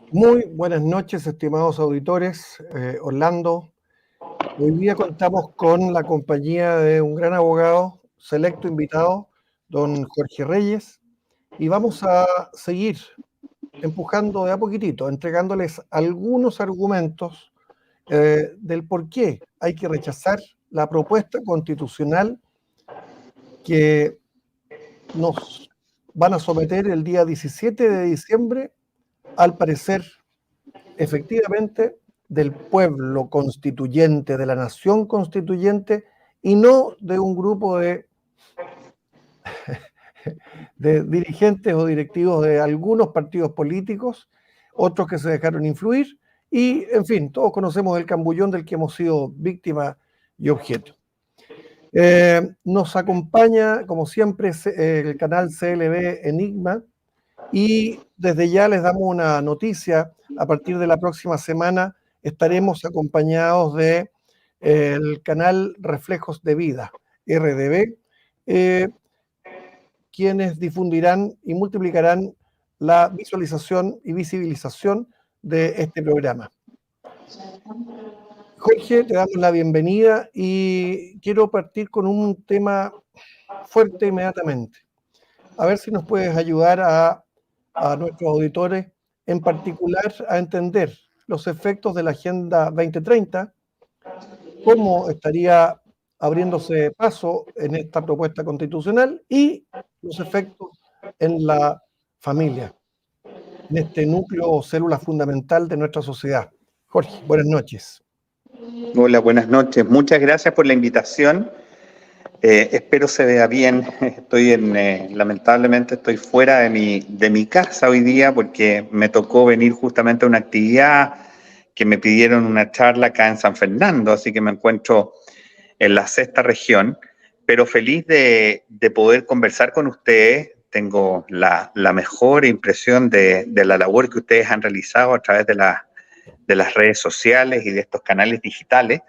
Muy buenas noches, estimados auditores. Orlando, hoy día contamos con la compañía de un gran abogado, selecto invitado, don Jorge Reyes, y vamos a seguir empujando de a poquitito, entregándoles algunos argumentos del por qué hay que rechazar la propuesta constitucional que nos van a someter el día 17 de diciembre, al parecer, efectivamente, del pueblo constituyente, de la nación constituyente, y no de un grupo de dirigentes o directivos de algunos partidos políticos, otros que se dejaron influir, y, en fin, todos conocemos el cambullón del que hemos sido víctima y objeto. Nos acompaña, como siempre, el canal CLB Enigma, y desde ya les damos una noticia: a partir de la próxima semana estaremos acompañados de el canal Reflejos de Vida, RDV, quienes difundirán y multiplicarán la visualización y visibilización de este programa. Jorge, te damos la bienvenida y quiero partir con un tema fuerte inmediatamente. A ver si nos puedes ayudar a nuestros auditores, en particular a entender los efectos de la Agenda 2030, cómo estaría abriéndose paso en esta propuesta constitucional y los efectos en la familia, en este núcleo o célula fundamental de nuestra sociedad. Jorge, buenas noches. Hola, buenas noches. Muchas gracias por la invitación. Espero se vea bien. Lamentablemente estoy fuera de mi casa hoy día porque me tocó venir justamente a una actividad que me pidieron una charla acá en San Fernando, así que me encuentro en la sexta región, pero feliz de poder conversar con ustedes. Tengo la mejor impresión de la labor que ustedes han realizado a través de las redes sociales y de estos canales digitales.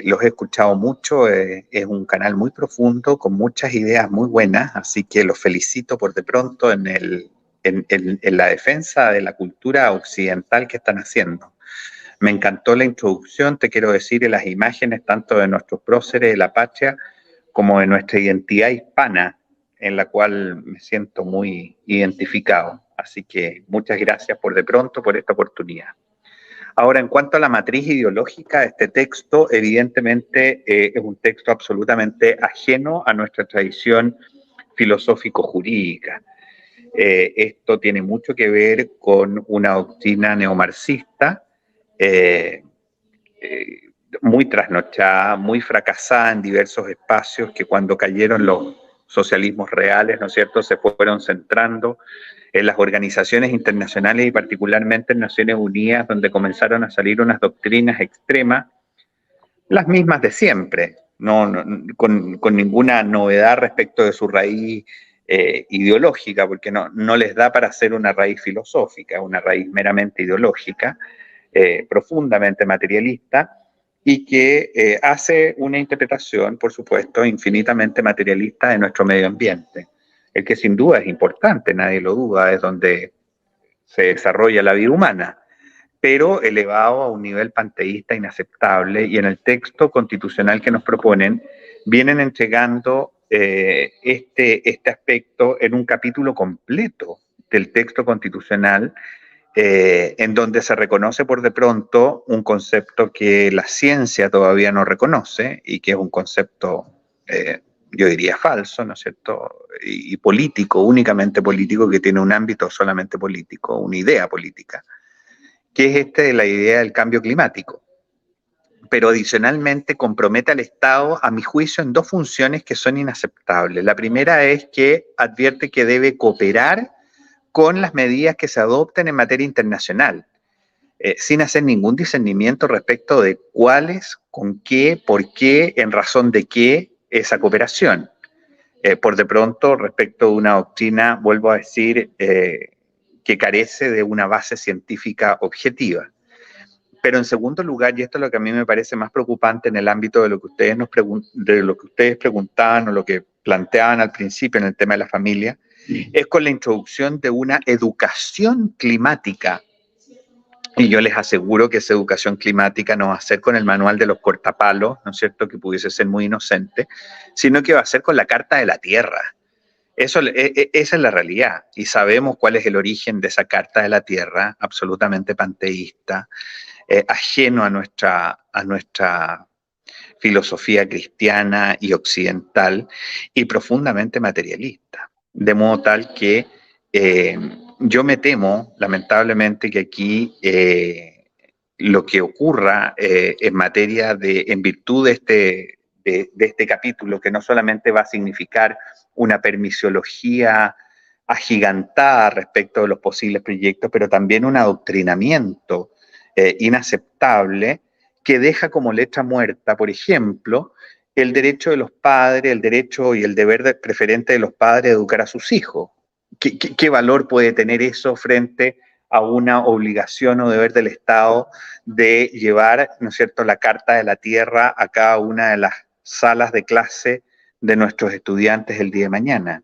Los he escuchado mucho, es un canal muy profundo, con muchas ideas muy buenas, así que los felicito por de pronto en la defensa de la cultura occidental que están haciendo. Me encantó la introducción, te quiero decir, y las imágenes tanto de nuestros próceres de la patria como de nuestra identidad hispana, en la cual me siento muy identificado. Así que muchas gracias por de pronto por esta oportunidad. Ahora, en cuanto a la matriz ideológica, este texto evidentemente es un texto absolutamente ajeno a nuestra tradición filosófico-jurídica. Esto tiene mucho que ver con una doctrina neomarxista muy trasnochada, muy fracasada en diversos espacios, que cuando cayeron los socialismos reales, ¿no es cierto?, se fueron centrando en las organizaciones internacionales y particularmente en Naciones Unidas, donde comenzaron a salir unas doctrinas extremas, las mismas de siempre, con ninguna novedad respecto de su raíz ideológica, porque no les da para hacer una raíz filosófica, una raíz meramente ideológica, profundamente materialista, y que hace una interpretación, por supuesto, infinitamente materialista de nuestro medio ambiente, el que sin duda es importante, nadie lo duda, es donde se desarrolla la vida humana, pero elevado a un nivel panteísta inaceptable, y en el texto constitucional que nos proponen vienen entregando este aspecto en un capítulo completo del texto constitucional, en donde se reconoce por de pronto un concepto que la ciencia todavía no reconoce y que es un concepto, yo diría, falso, ¿no es cierto? Y político, únicamente político, que tiene un ámbito solamente político, una idea política, que es de la idea del cambio climático. Pero adicionalmente compromete al Estado, a mi juicio, en dos funciones que son inaceptables. La primera es que advierte que debe cooperar con las medidas que se adopten en materia internacional. sin hacer ningún discernimiento respecto de cuáles, con qué, por qué, en razón de qué esa cooperación. Por de pronto, respecto de una doctrina, vuelvo a decir, que carece de una base científica objetiva. Pero en segundo lugar, y esto es lo que a mí me parece más preocupante en el ámbito de lo que ustedes preguntaban o lo que planteaban al principio en el tema de la familia, es con la introducción de una educación climática. Y yo les aseguro que esa educación climática no va a ser con el manual de los cortapalos, ¿no es cierto?, que pudiese ser muy inocente, sino que va a ser con la Carta de la Tierra. Esa es la realidad. Y sabemos cuál es el origen de esa Carta de la Tierra, absolutamente panteísta, ajeno a nuestra filosofía cristiana y occidental, y profundamente materialista. De modo tal que yo me temo, lamentablemente, que aquí lo que ocurra en materia en virtud de este capítulo, que no solamente va a significar una permisiología agigantada respecto de los posibles proyectos, pero también un adoctrinamiento inaceptable que deja como letra muerta, por ejemplo, el derecho de los padres, el derecho y el deber preferente de los padres de educar a sus hijos. ¿Qué valor puede tener eso frente a una obligación o deber del Estado de llevar, ¿no es cierto?, la Carta de la Tierra a cada una de las salas de clase de nuestros estudiantes el día de mañana?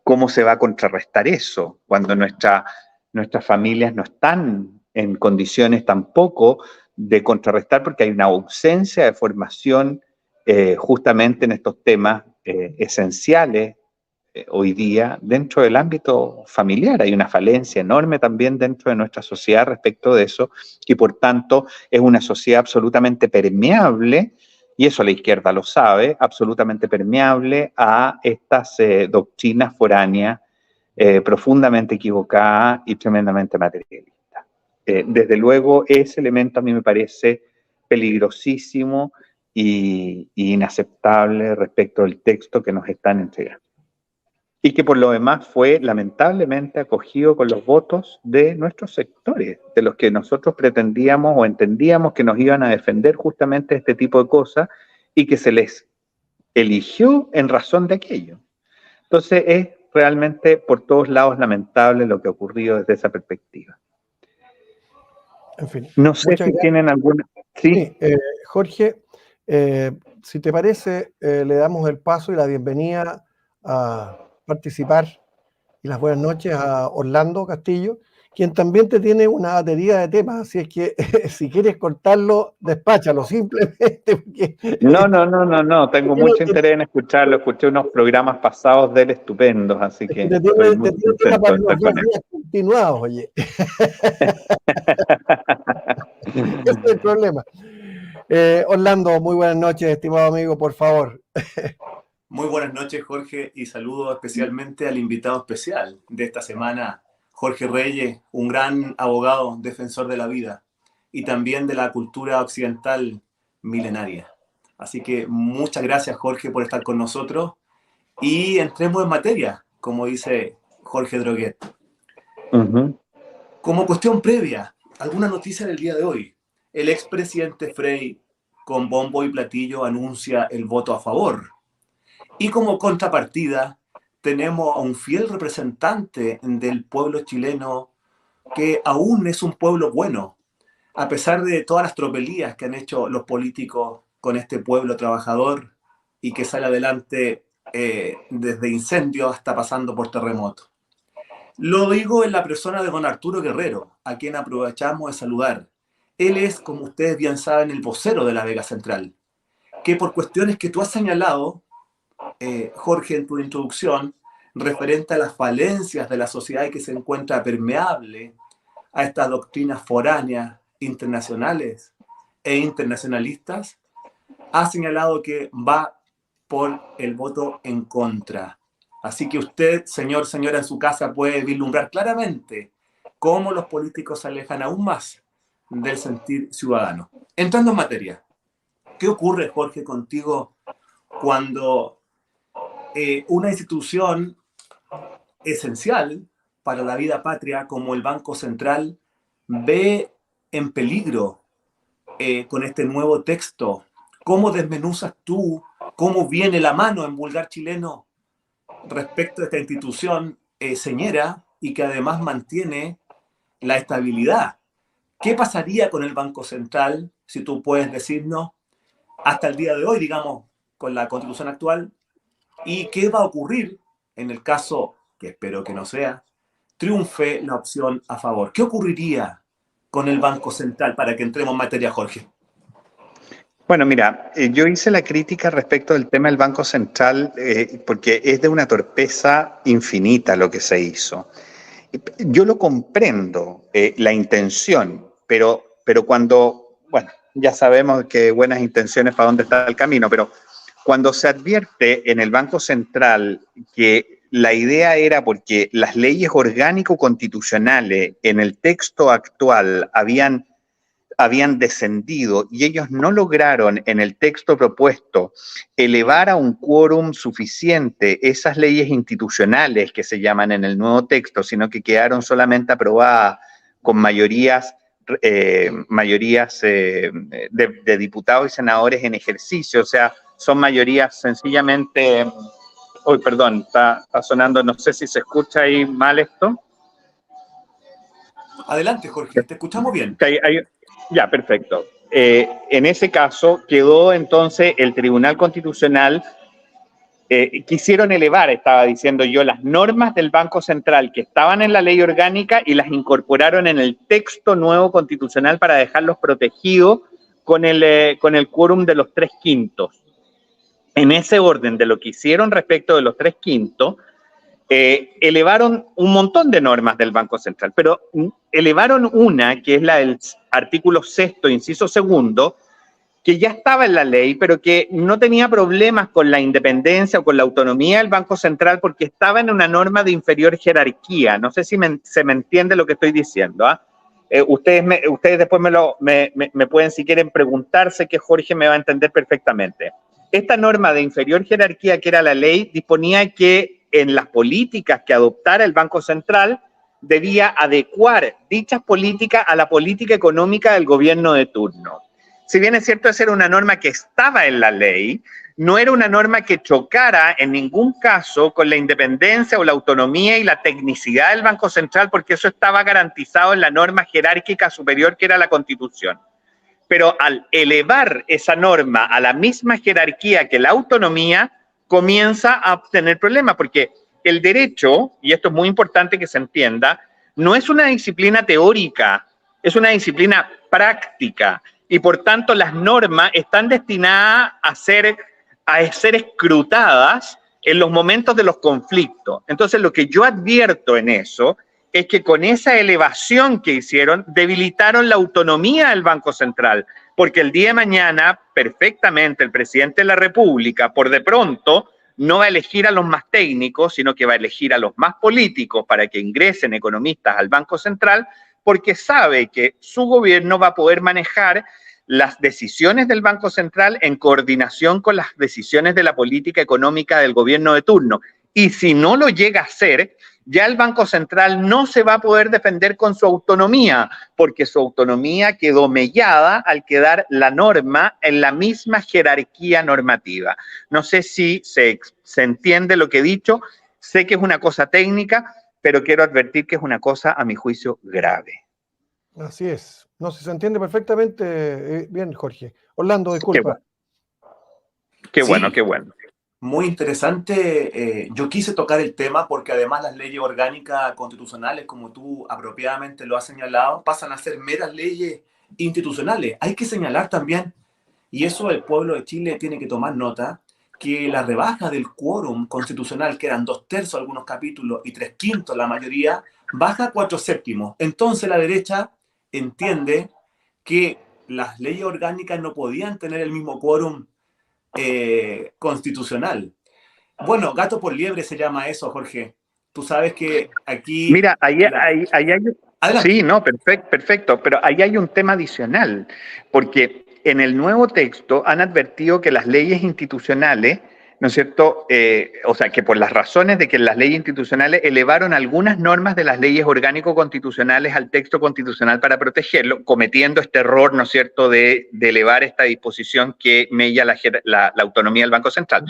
¿Cómo se va a contrarrestar eso cuando nuestras familias no están en condiciones tampoco de contrarrestar, porque hay una ausencia de formación justamente en estos temas esenciales hoy día dentro del ámbito familiar? Hay una falencia enorme también dentro de nuestra sociedad respecto de eso, y por tanto es una sociedad absolutamente permeable, y eso la izquierda lo sabe, absolutamente permeable a estas doctrinas foráneas profundamente equivocadas y tremendamente materialistas. Desde luego, ese elemento a mí me parece peligrosísimo y inaceptable respecto del texto que nos están entregando. Y que por lo demás fue lamentablemente acogido con los votos de nuestros sectores, de los que nosotros pretendíamos o entendíamos que nos iban a defender justamente este tipo de cosas, y que se les eligió en razón de aquello. Entonces es realmente por todos lados lamentable lo que ha ocurrido desde esa perspectiva. En fin, No sé si tienen alguna... Sí, Jorge, si te parece, le damos el paso y la bienvenida a participar y las buenas noches a Orlando Castillo, quien también te tiene una batería de temas, así es que si quieres cortarlo, despáchalo simplemente. Porque, no, tengo mucho interés en escucharlo, escuché unos programas pasados de él estupendos, así que te estoy muy tiene tema contento para de estar los 2 con él. días continuados, oye. Ese es el problema. Orlando, muy buenas noches, estimado amigo, por favor. Muy buenas noches, Jorge, y saludo especialmente al invitado especial de esta semana, Jorge Reyes, un gran abogado, defensor de la vida y también de la cultura occidental milenaria. Así que muchas gracias, Jorge, por estar con nosotros, y entremos en materia, como dice Jorge Droguet. Como cuestión previa, ¿alguna noticia del día de hoy? El expresidente Frei, con bombo y platillo, anuncia el voto a favor. Y como contrapartida, tenemos a un fiel representante del pueblo chileno que aún es un pueblo bueno, a pesar de todas las tropelías que han hecho los políticos con este pueblo trabajador y que sale adelante desde incendios hasta pasando por terremotos. Lo digo en la persona de don Arturo Guerrero, a quien aprovechamos de saludar. Él es, como ustedes bien saben, el vocero de la Vega Central, que por cuestiones que tú has señalado, Jorge, en tu introducción, referente a las falencias de la sociedad y que se encuentra permeable a estas doctrinas foráneas, internacionales e internacionalistas, ha señalado que va por el voto en contra. Así que usted, señora, en su casa puede vislumbrar claramente cómo los políticos se alejan aún más del sentir ciudadano. Entrando en materia, ¿qué ocurre, Jorge, contigo cuando una institución esencial para la vida patria como el Banco Central ve en peligro con este nuevo texto? ¿Cómo desmenuzas tú, cómo viene la mano en vulgar chileno respecto a esta institución señera y que además mantiene la estabilidad? ¿Qué pasaría con el Banco Central, si tú puedes decirnos, hasta el día de hoy, digamos, con la Constitución actual? ¿Y qué va a ocurrir en el caso, que espero que no sea, triunfe la opción a favor? ¿Qué ocurriría con el Banco Central para que entremos en materia, Jorge? Bueno, mira, yo hice la crítica respecto del tema del Banco Central porque es de una torpeza infinita lo que se hizo. Yo lo comprendo, la intención, pero cuando, bueno, ya sabemos que buenas intenciones para dónde está el camino, pero cuando se advierte en el Banco Central que la idea era porque las leyes orgánico-constitucionales en el texto actual habían descendido y ellos no lograron en el texto propuesto elevar a un quórum suficiente esas leyes institucionales que se llaman en el nuevo texto, sino que quedaron solamente aprobadas con mayorías de diputados y senadores en ejercicio, o sea, son mayorías sencillamente... Uy, perdón, está sonando, no sé si se escucha ahí mal esto. Adelante, Jorge, te escuchamos bien. Ya, perfecto. En ese caso quedó entonces el Tribunal Constitucional, quisieron elevar, estaba diciendo yo, las normas del Banco Central que estaban en la ley orgánica y las incorporaron en el texto nuevo constitucional para dejarlos protegidos con el quórum de los 3/5. En ese orden de lo que hicieron respecto de los 3/5, elevaron un montón de normas del Banco Central, pero elevaron una, que es la del artículo 6º, inciso 2º, que ya estaba en la ley, pero que no tenía problemas con la independencia o con la autonomía del Banco Central porque estaba en una norma de inferior jerarquía. No sé si se me entiende lo que estoy diciendo, ¿ah? Ustedes después me pueden, si quieren, preguntarse, que Jorge me va a entender perfectamente. Esta norma de inferior jerarquía, que era la ley, disponía que en las políticas que adoptara el Banco Central debía adecuar dichas políticas a la política económica del gobierno de turno. Si bien es cierto, esa era una norma que estaba en la ley, no era una norma que chocara en ningún caso con la independencia o la autonomía y la tecnicidad del Banco Central, porque eso estaba garantizado en la norma jerárquica superior que era la Constitución. Pero al elevar esa norma a la misma jerarquía que la autonomía, comienza a tener problemas, porque el derecho, y esto es muy importante que se entienda, no es una disciplina teórica, es una disciplina práctica, y por tanto las normas están destinadas a ser escrutadas en los momentos de los conflictos. Entonces, lo que yo advierto en eso es que con esa elevación que hicieron, debilitaron la autonomía del Banco Central, porque el día de mañana, perfectamente, el presidente de la República, por de pronto, no va a elegir a los más técnicos, sino que va a elegir a los más políticos para que ingresen economistas al Banco Central, porque sabe que su gobierno va a poder manejar las decisiones del Banco Central en coordinación con las decisiones de la política económica del gobierno de turno. Y si no lo llega a hacer, ya el Banco Central no se va a poder defender con su autonomía, porque su autonomía quedó mellada al quedar la norma en la misma jerarquía normativa. No sé si se entiende lo que he dicho, sé que es una cosa técnica, pero quiero advertir que es una cosa, a mi juicio, grave. Así es. No, se entiende perfectamente bien, Jorge. Orlando, disculpa. Qué bueno, qué bueno. Muy interesante. Yo quise tocar el tema porque además las leyes orgánicas constitucionales, como tú apropiadamente lo has señalado, pasan a ser meras leyes institucionales. Hay que señalar también, y eso el pueblo de Chile tiene que tomar nota, que la rebaja del quórum constitucional, que eran 2/3 algunos capítulos y 3/5 la mayoría, baja a 4/7. Entonces la derecha entiende que las leyes orgánicas no podían tener el mismo quórum constitucional. Bueno, gato por liebre se llama eso, Jorge. Tú sabes que aquí... Mira, ahí hay... Sí, no, perfecto, pero ahí hay un tema adicional, porque en el nuevo texto han advertido que las leyes institucionales ¿no es cierto? O sea, que por las razones de que las leyes institucionales elevaron algunas normas de las leyes orgánico-constitucionales al texto constitucional para protegerlo, cometiendo este error, ¿no es cierto?, de elevar esta disposición que mella la autonomía del Banco Central.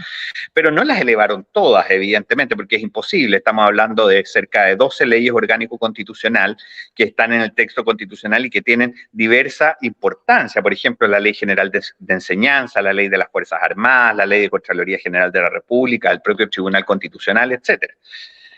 Pero no las elevaron todas, evidentemente, porque es imposible. Estamos hablando de cerca de 12 leyes orgánico-constitucional que están en el texto constitucional y que tienen diversa importancia. Por ejemplo, la Ley General de Enseñanza, la Ley de las Fuerzas Armadas, la Ley de Contraloría General de la República, el propio Tribunal Constitucional, etcétera.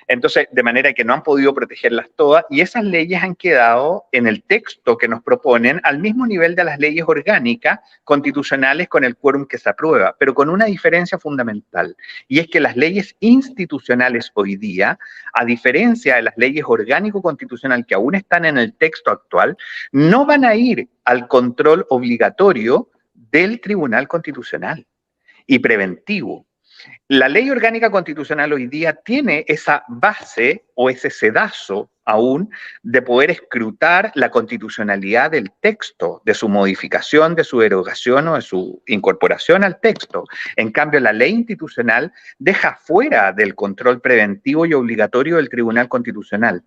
Entonces, de manera que no han podido protegerlas todas y esas leyes han quedado en el texto que nos proponen al mismo nivel de las leyes orgánicas constitucionales con el quórum que se aprueba, pero con una diferencia fundamental, y es que las leyes institucionales hoy día, a diferencia de las leyes orgánico-constitucional que aún están en el texto actual, no van a ir al control obligatorio del Tribunal Constitucional y preventivo. La ley orgánica constitucional hoy día tiene esa base o ese sedazo aún de poder escrutar la constitucionalidad del texto, de su modificación, de su derogación o de su incorporación al texto. En cambio, la ley institucional deja fuera del control preventivo y obligatorio del Tribunal Constitucional.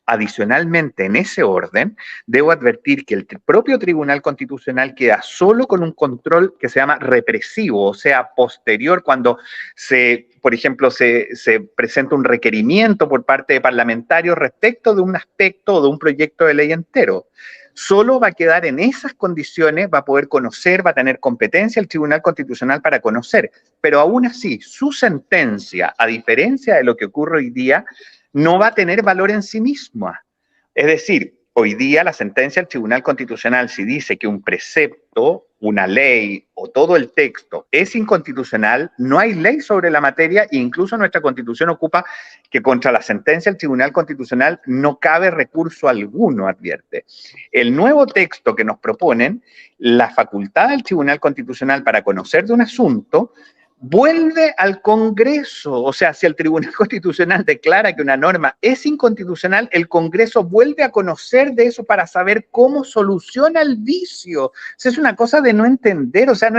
Adicionalmente, en ese orden, debo advertir que el propio Tribunal Constitucional queda solo con un control que se llama represivo, o sea, posterior, cuando por ejemplo, se presenta un requerimiento por parte de parlamentarios respecto de un aspecto o de un proyecto de ley entero. Solo va a quedar en esas condiciones, va a poder conocer, va a tener competencia el Tribunal Constitucional para conocer, pero aún así, su sentencia, a diferencia de lo que ocurre hoy día, no va a tener valor en sí misma. Es decir, hoy día la sentencia del Tribunal Constitucional, si dice que un precepto, una ley o todo el texto es inconstitucional, no hay ley sobre la materia e incluso nuestra Constitución ocupa que contra la sentencia del Tribunal Constitucional no cabe recurso alguno, advierte. El nuevo texto que nos proponen, la facultad del Tribunal Constitucional para conocer de un asunto, vuelve al Congreso. O sea, si el Tribunal Constitucional declara que una norma es inconstitucional, el Congreso vuelve a conocer de eso para saber cómo soluciona el vicio. O sea, es una cosa de no entender, o sea,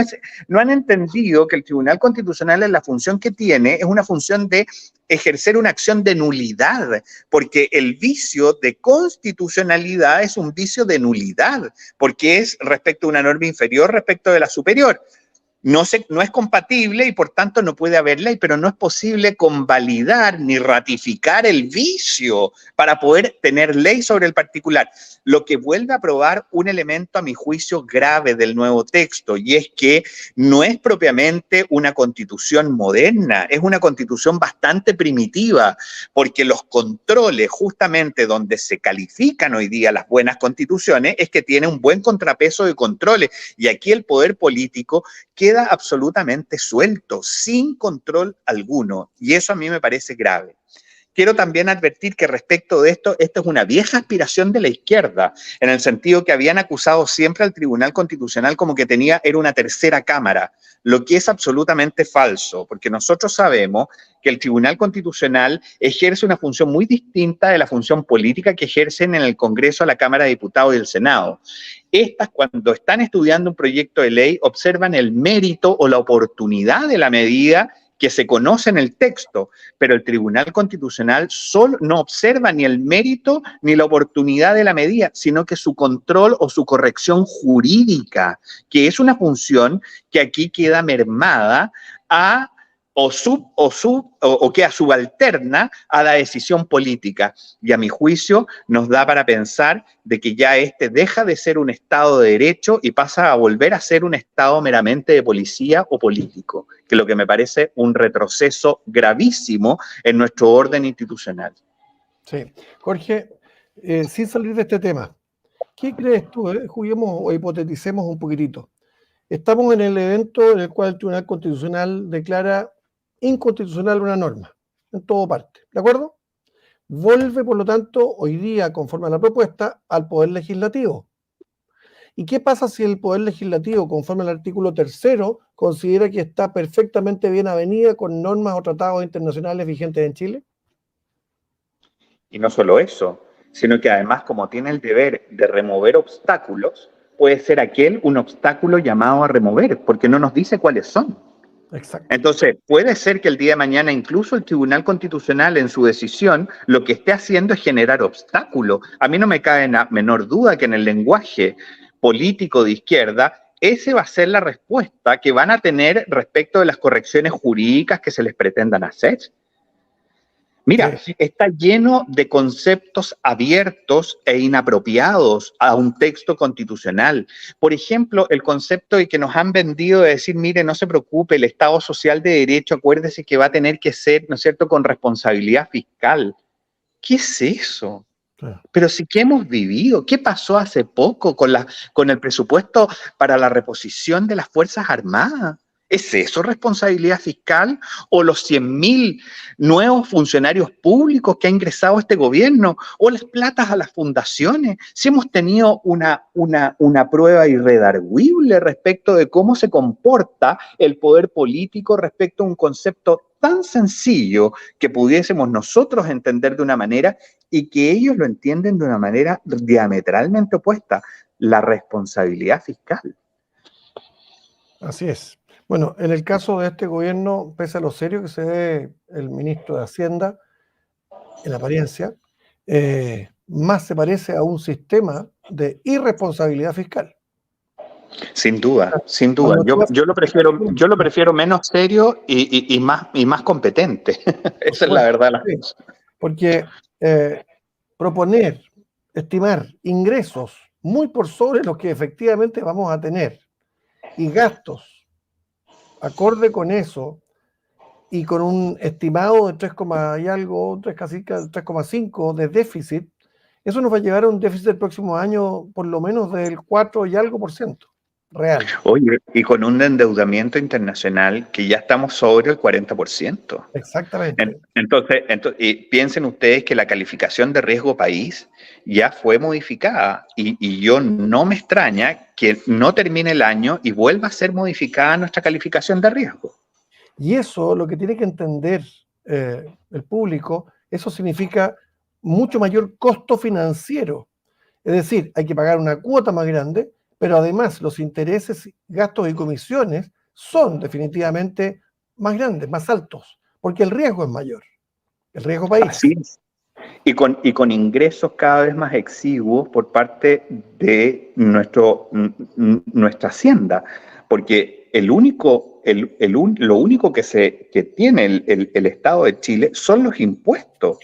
no han entendido que el Tribunal Constitucional en la función que tiene es una función de ejercer una acción de nulidad, porque el vicio de constitucionalidad es un vicio de nulidad, porque es respecto a una norma inferior respecto de la superior. No es compatible y por tanto no puede haber ley, pero no es posible convalidar ni ratificar el vicio para poder tener ley sobre el particular. Lo que vuelve a probar un elemento, a mi juicio, grave del nuevo texto, y es que no es propiamente una constitución moderna, es una constitución bastante primitiva, porque los controles, justamente donde se califican hoy día las buenas constituciones, es que tiene un buen contrapeso de controles, y aquí el poder político queda absolutamente suelto, sin control alguno, y eso a mí me parece grave. Quiero también advertir que respecto de esto es una vieja aspiración de la izquierda, en el sentido que habían acusado siempre al Tribunal Constitucional como que era una tercera cámara, lo que es absolutamente falso, porque nosotros sabemos que el Tribunal Constitucional ejerce una función muy distinta de la función política que ejercen en el Congreso, la Cámara de Diputados y el Senado. Estas, cuando están estudiando un proyecto de ley, observan el mérito o la oportunidad de la medida que se conoce en el texto, pero el Tribunal Constitucional solo no observa ni el mérito ni la oportunidad de la medida, sino que su control o su corrección jurídica, que es una función que aquí queda mermada o queda subalterna a la decisión política. Y a mi juicio nos da para pensar de que ya deja de ser un Estado de derecho y pasa a volver a ser un Estado meramente de policía o político, que es lo que me parece un retroceso gravísimo en nuestro orden institucional. Sí. Jorge, sin salir de este tema, ¿qué crees tú? Juguemos o hipoteticemos un poquitito. Estamos en el evento en el cual el Tribunal Constitucional declara inconstitucional una norma, en todo parte, ¿de acuerdo? Vuelve, por lo tanto, hoy día, conforme a la propuesta, al Poder Legislativo. ¿Y qué pasa si el Poder Legislativo, conforme al artículo 3º, considera que está perfectamente bien avenida con normas o tratados internacionales vigentes en Chile? Y no solo eso, sino que además, como tiene el deber de remover obstáculos, puede ser un obstáculo llamado a remover, porque no nos dice cuáles son. Exacto. Entonces, puede ser que el día de mañana incluso el Tribunal Constitucional en su decisión lo que esté haciendo es generar obstáculos. A mí no me cabe la menor duda que en el lenguaje político de izquierda, esa va a ser la respuesta que van a tener respecto de las correcciones jurídicas que se les pretendan hacer. Mira, Sí. está lleno de conceptos abiertos e inapropiados a un texto constitucional. Por ejemplo, el concepto de que nos han vendido de decir, mire, no se preocupe, el Estado social de derecho, acuérdese que va a tener que ser, ¿no es cierto?, con responsabilidad fiscal. ¿Qué es eso? Sí. Pero sí que hemos vivido. ¿Qué pasó hace poco con el presupuesto para la reposición de las Fuerzas Armadas? ¿Es eso responsabilidad fiscal? ¿O los 100.000 nuevos funcionarios públicos que ha ingresado este gobierno? ¿O las platas a las fundaciones? Si hemos tenido una prueba irredarguible respecto de cómo se comporta el poder político respecto a un concepto tan sencillo que pudiésemos nosotros entender de una manera y que ellos lo entienden de una manera diametralmente opuesta, la responsabilidad fiscal. Así es. Bueno, en el caso de este gobierno, pese a lo serio que se ve el ministro de Hacienda, en apariencia, más se parece a un sistema de irresponsabilidad fiscal. Sin duda, sin duda. Cuando tú haces- Yo lo prefiero menos serio y más competente. Por Esa es la supuesto, verdad de las sí, cosas. porque proponer, estimar ingresos muy por sobre los que efectivamente vamos a tener y gastos acorde con eso y con un estimado de 3, y algo, 3,5 de déficit, eso nos va a llevar a un déficit el próximo año por lo menos del 4 y algo por ciento real. Oye, y con un endeudamiento internacional que ya estamos sobre el 40%. Exactamente. Entonces, y piensen ustedes que la calificación de riesgo país ya fue modificada y yo no me extraña que no termine el año y vuelva a ser modificada nuestra calificación de riesgo. Y eso, lo que tiene que entender el público, eso significa mucho mayor costo financiero. Es decir, hay que pagar una cuota más grande, pero además los intereses, gastos y comisiones son definitivamente más grandes, más altos, porque el riesgo es mayor, el riesgo país. Así es. Y con ingresos cada vez más exiguos por parte de nuestra hacienda, porque lo único que tiene el Estado de Chile son los impuestos.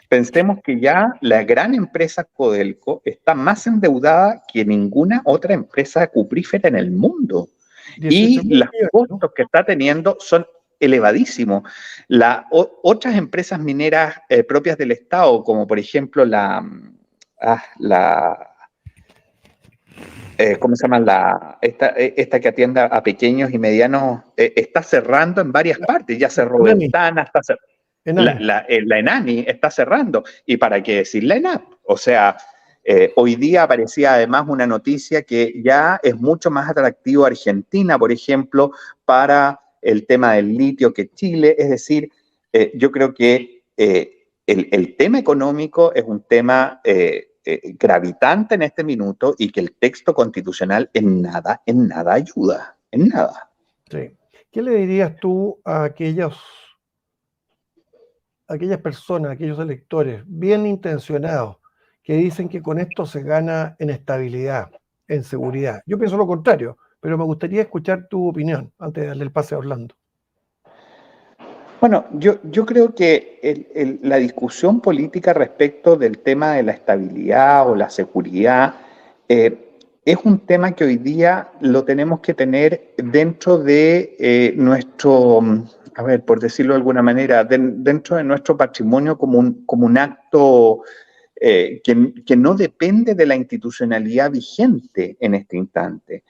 Pensemos que ya la gran empresa Codelco está más endeudada que ninguna otra empresa cuprífera en el mundo. Y 18.000 los millones, ¿no? costos que está teniendo son elevadísimos. Otras empresas mineras propias del Estado, como por ejemplo ¿cómo se llama? Esta que atiende a pequeños y medianos, está cerrando en varias partes. Ya cerró Ventana, está cerrando. La Enani está cerrando. ¿Y para qué decir la ENAP? O sea, hoy día aparecía además una noticia que ya es mucho más atractivo Argentina, por ejemplo, para el tema del litio que Chile. Es decir, yo creo que el tema económico es un tema gravitante en este minuto y que el texto constitucional en nada ayuda, en nada. Sí. ¿Qué le dirías tú a aquellas personas, aquellos electores bien intencionados que dicen que con esto se gana en estabilidad, en seguridad? Yo pienso lo contrario, pero me gustaría escuchar tu opinión antes de darle el pase a Orlando. Bueno, yo creo que la discusión política respecto del tema de la estabilidad o la seguridad es un tema que hoy día lo tenemos que tener dentro de nuestro, a ver, por decirlo de alguna manera, dentro de nuestro patrimonio como un acto que no depende de la institucionalidad vigente en este instante.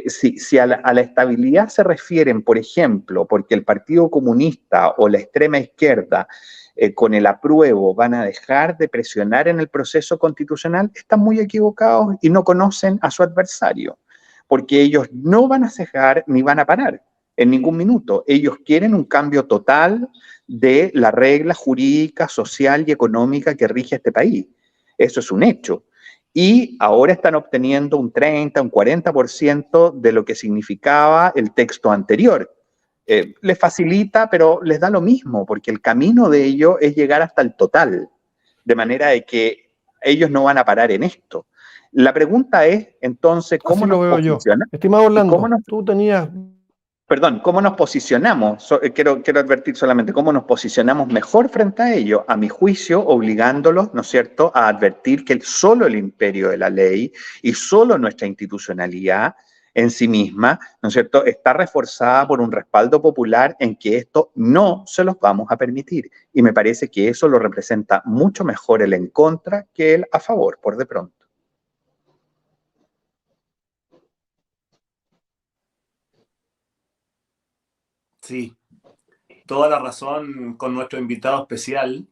Si a la estabilidad se refieren, por ejemplo, porque el Partido Comunista o la extrema izquierda con el apruebo van a dejar de presionar en el proceso constitucional, están muy equivocados y no conocen a su adversario, porque ellos no van a cejar ni van a parar en ningún minuto. Ellos quieren un cambio total de la regla jurídica, social y económica que rige este país. Eso es un hecho. Y ahora están obteniendo un 30, un 40% de lo que significaba el texto anterior. les facilita, pero les da lo mismo, porque el camino de ello es llegar hasta el total, de manera de que ellos no van a parar en esto. La pregunta es, entonces, ¿cómo Así lo nos veo yo. posicionamos? Estimado Orlando, ¿Cómo tú tenías... Perdón, ¿cómo nos posicionamos? Quiero advertir solamente, ¿cómo nos posicionamos mejor frente a ello? A mi juicio, obligándolos, ¿no es cierto?, a advertir que solo el imperio de la ley y solo nuestra institucionalidad en sí misma, ¿no es cierto?, está reforzada por un respaldo popular en que esto no se los vamos a permitir. Y me parece que eso lo representa mucho mejor el en contra que el a favor, por de pronto. Sí, toda la razón con nuestro invitado especial.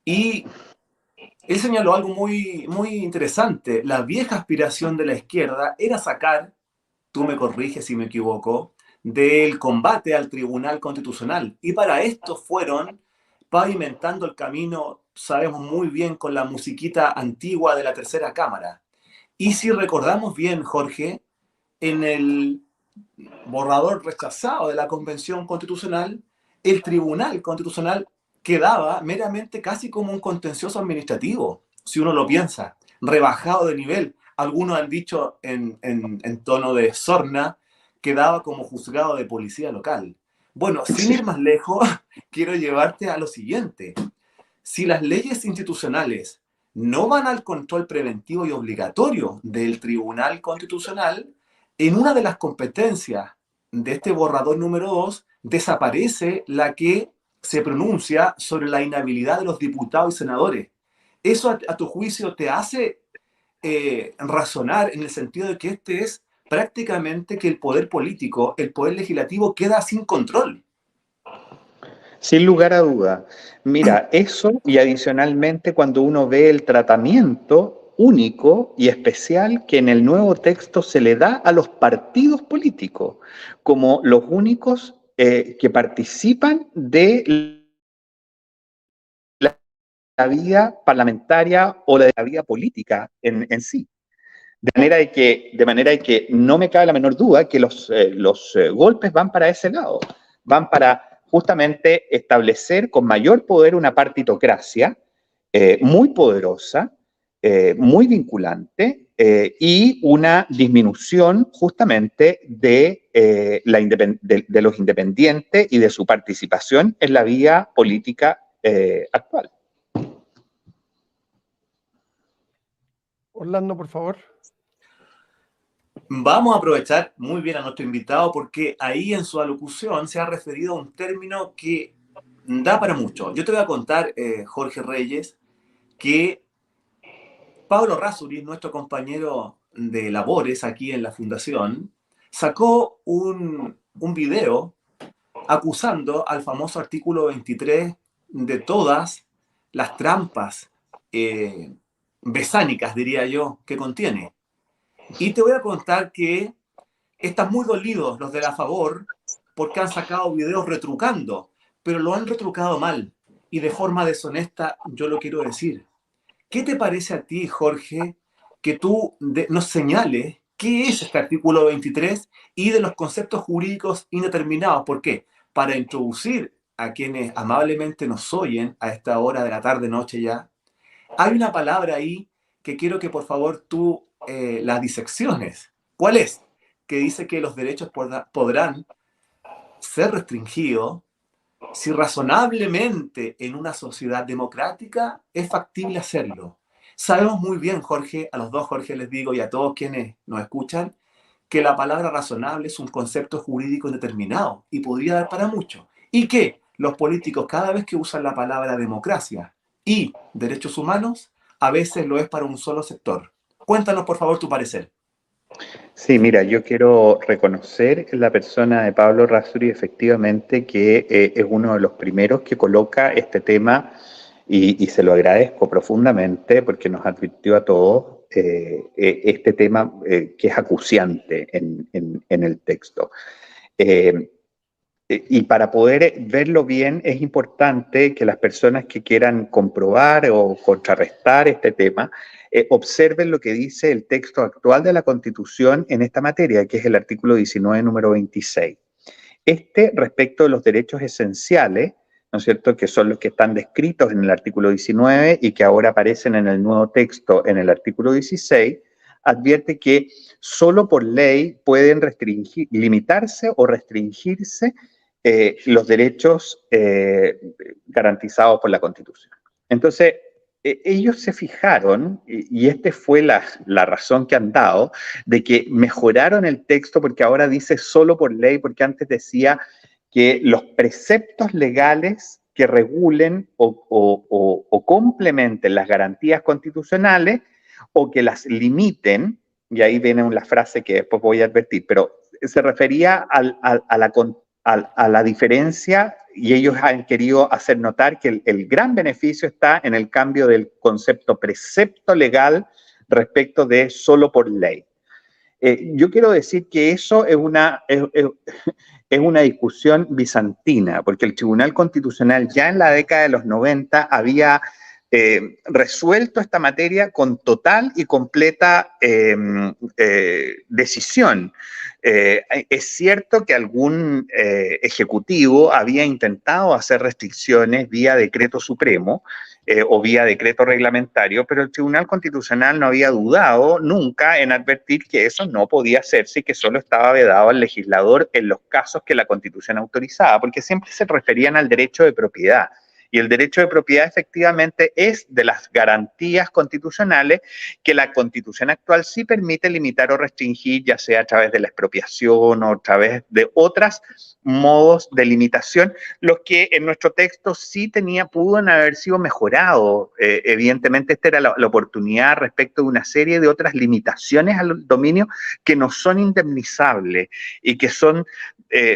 Y él señaló algo muy, muy interesante. La vieja aspiración de la izquierda era sacar, tú me corriges si me equivoco, del combate al Tribunal Constitucional. Y para esto fueron pavimentando el camino, sabemos muy bien, con la musiquita antigua de la Tercera Cámara. Y si recordamos bien, Jorge, en el borrador rechazado de la Convención Constitucional, el Tribunal Constitucional quedaba meramente casi como un contencioso administrativo, si uno lo piensa, rebajado de nivel. Algunos han dicho en tono de sorna, quedaba como juzgado de policía local. Bueno, sin ir más lejos, quiero llevarte a lo siguiente. Si las leyes institucionales no van al control preventivo y obligatorio del Tribunal Constitucional, en una de las competencias de este borrador número 2 desaparece la que se pronuncia sobre la inhabilidad de los diputados y senadores. ¿Eso a tu juicio te hace razonar en el sentido de que este es prácticamente que el poder político, el poder legislativo queda sin control? Sin lugar a duda. Mira, eso y adicionalmente cuando uno ve el tratamiento único y especial que en el nuevo texto se le da a los partidos políticos como los únicos que participan de la vida parlamentaria o de la vida política en sí. De manera de que no me cabe la menor duda que los golpes van para ese lado, van para justamente establecer con mayor poder una partitocracia muy poderosa, muy vinculante y una disminución justamente de los independientes y de su participación en la vida política actual. Orlando, por favor. Vamos a aprovechar muy bien a nuestro invitado porque ahí en su alocución se ha referido a un término que da para mucho. Yo te voy a contar, Jorge Reyes, que Pablo Rázuriz, nuestro compañero de labores aquí en la Fundación, sacó un video acusando al famoso artículo 23 de todas las trampas besánicas, diría yo, que contiene. Y te voy a contar que están muy dolidos los de la favor porque han sacado videos retrucando, pero lo han retrucado mal y de forma deshonesta, yo lo quiero decir. ¿Qué te parece a ti, Jorge, que tú nos señales qué es este artículo 23 y de los conceptos jurídicos indeterminados? ¿Por qué? Para introducir a quienes amablemente nos oyen a esta hora de la tarde, noche ya, hay una palabra ahí que quiero que por favor tú la disecciones. ¿Cuál es? Que dice que los derechos podrán ser restringidos si razonablemente en una sociedad democrática es factible hacerlo. Sabemos muy bien, Jorge, a los dos Jorge les digo y a todos quienes nos escuchan, que la palabra razonable es un concepto jurídico indeterminado y podría dar para mucho. Y que los políticos cada vez que usan la palabra democracia y derechos humanos, a veces lo es para un solo sector. Cuéntanos, por favor, tu parecer. Sí, mira, yo quiero reconocer en la persona de Pablo Rázuriz efectivamente que es uno de los primeros que coloca este tema y se lo agradezco profundamente porque nos advirtió a todos este tema que es acuciante en el texto. Y para poder verlo bien es importante que las personas que quieran comprobar o contrarrestar este tema observen lo que dice el texto actual de la Constitución en esta materia, que es el artículo 19, número 26. respecto de los derechos esenciales, ¿no es cierto?, que son los que están descritos en el artículo 19 y que ahora aparecen en el nuevo texto en el artículo 16, advierte que solo por ley pueden limitarse o restringirse los derechos garantizados por la Constitución. Entonces, ellos se fijaron, y esta fue la razón que han dado, de que mejoraron el texto porque ahora dice solo por ley, porque antes decía que los preceptos legales que regulen o complementen las garantías constitucionales o que las limiten, y ahí viene la frase que después voy a advertir, pero se refería a la diferencia, y ellos han querido hacer notar que el gran beneficio está en el cambio del concepto precepto legal respecto de solo por ley. Yo quiero decir que eso es una discusión bizantina, porque el Tribunal Constitucional ya en la década de los 90 había resuelto esta materia con total y completa decisión. Es cierto que algún ejecutivo había intentado hacer restricciones vía decreto supremo o vía decreto reglamentario, pero el Tribunal Constitucional no había dudado nunca en advertir que eso no podía hacerse y que solo estaba vedado al legislador en los casos que la Constitución autorizaba, porque siempre se referían al derecho de propiedad. Y el derecho de propiedad efectivamente es de las garantías constitucionales que la Constitución actual sí permite limitar o restringir, ya sea a través de la expropiación o a través de otros modos de limitación, los que en nuestro texto sí pudieron haber sido mejorados. Evidentemente esta era la oportunidad respecto de una serie de otras limitaciones al dominio que no son indemnizables y que son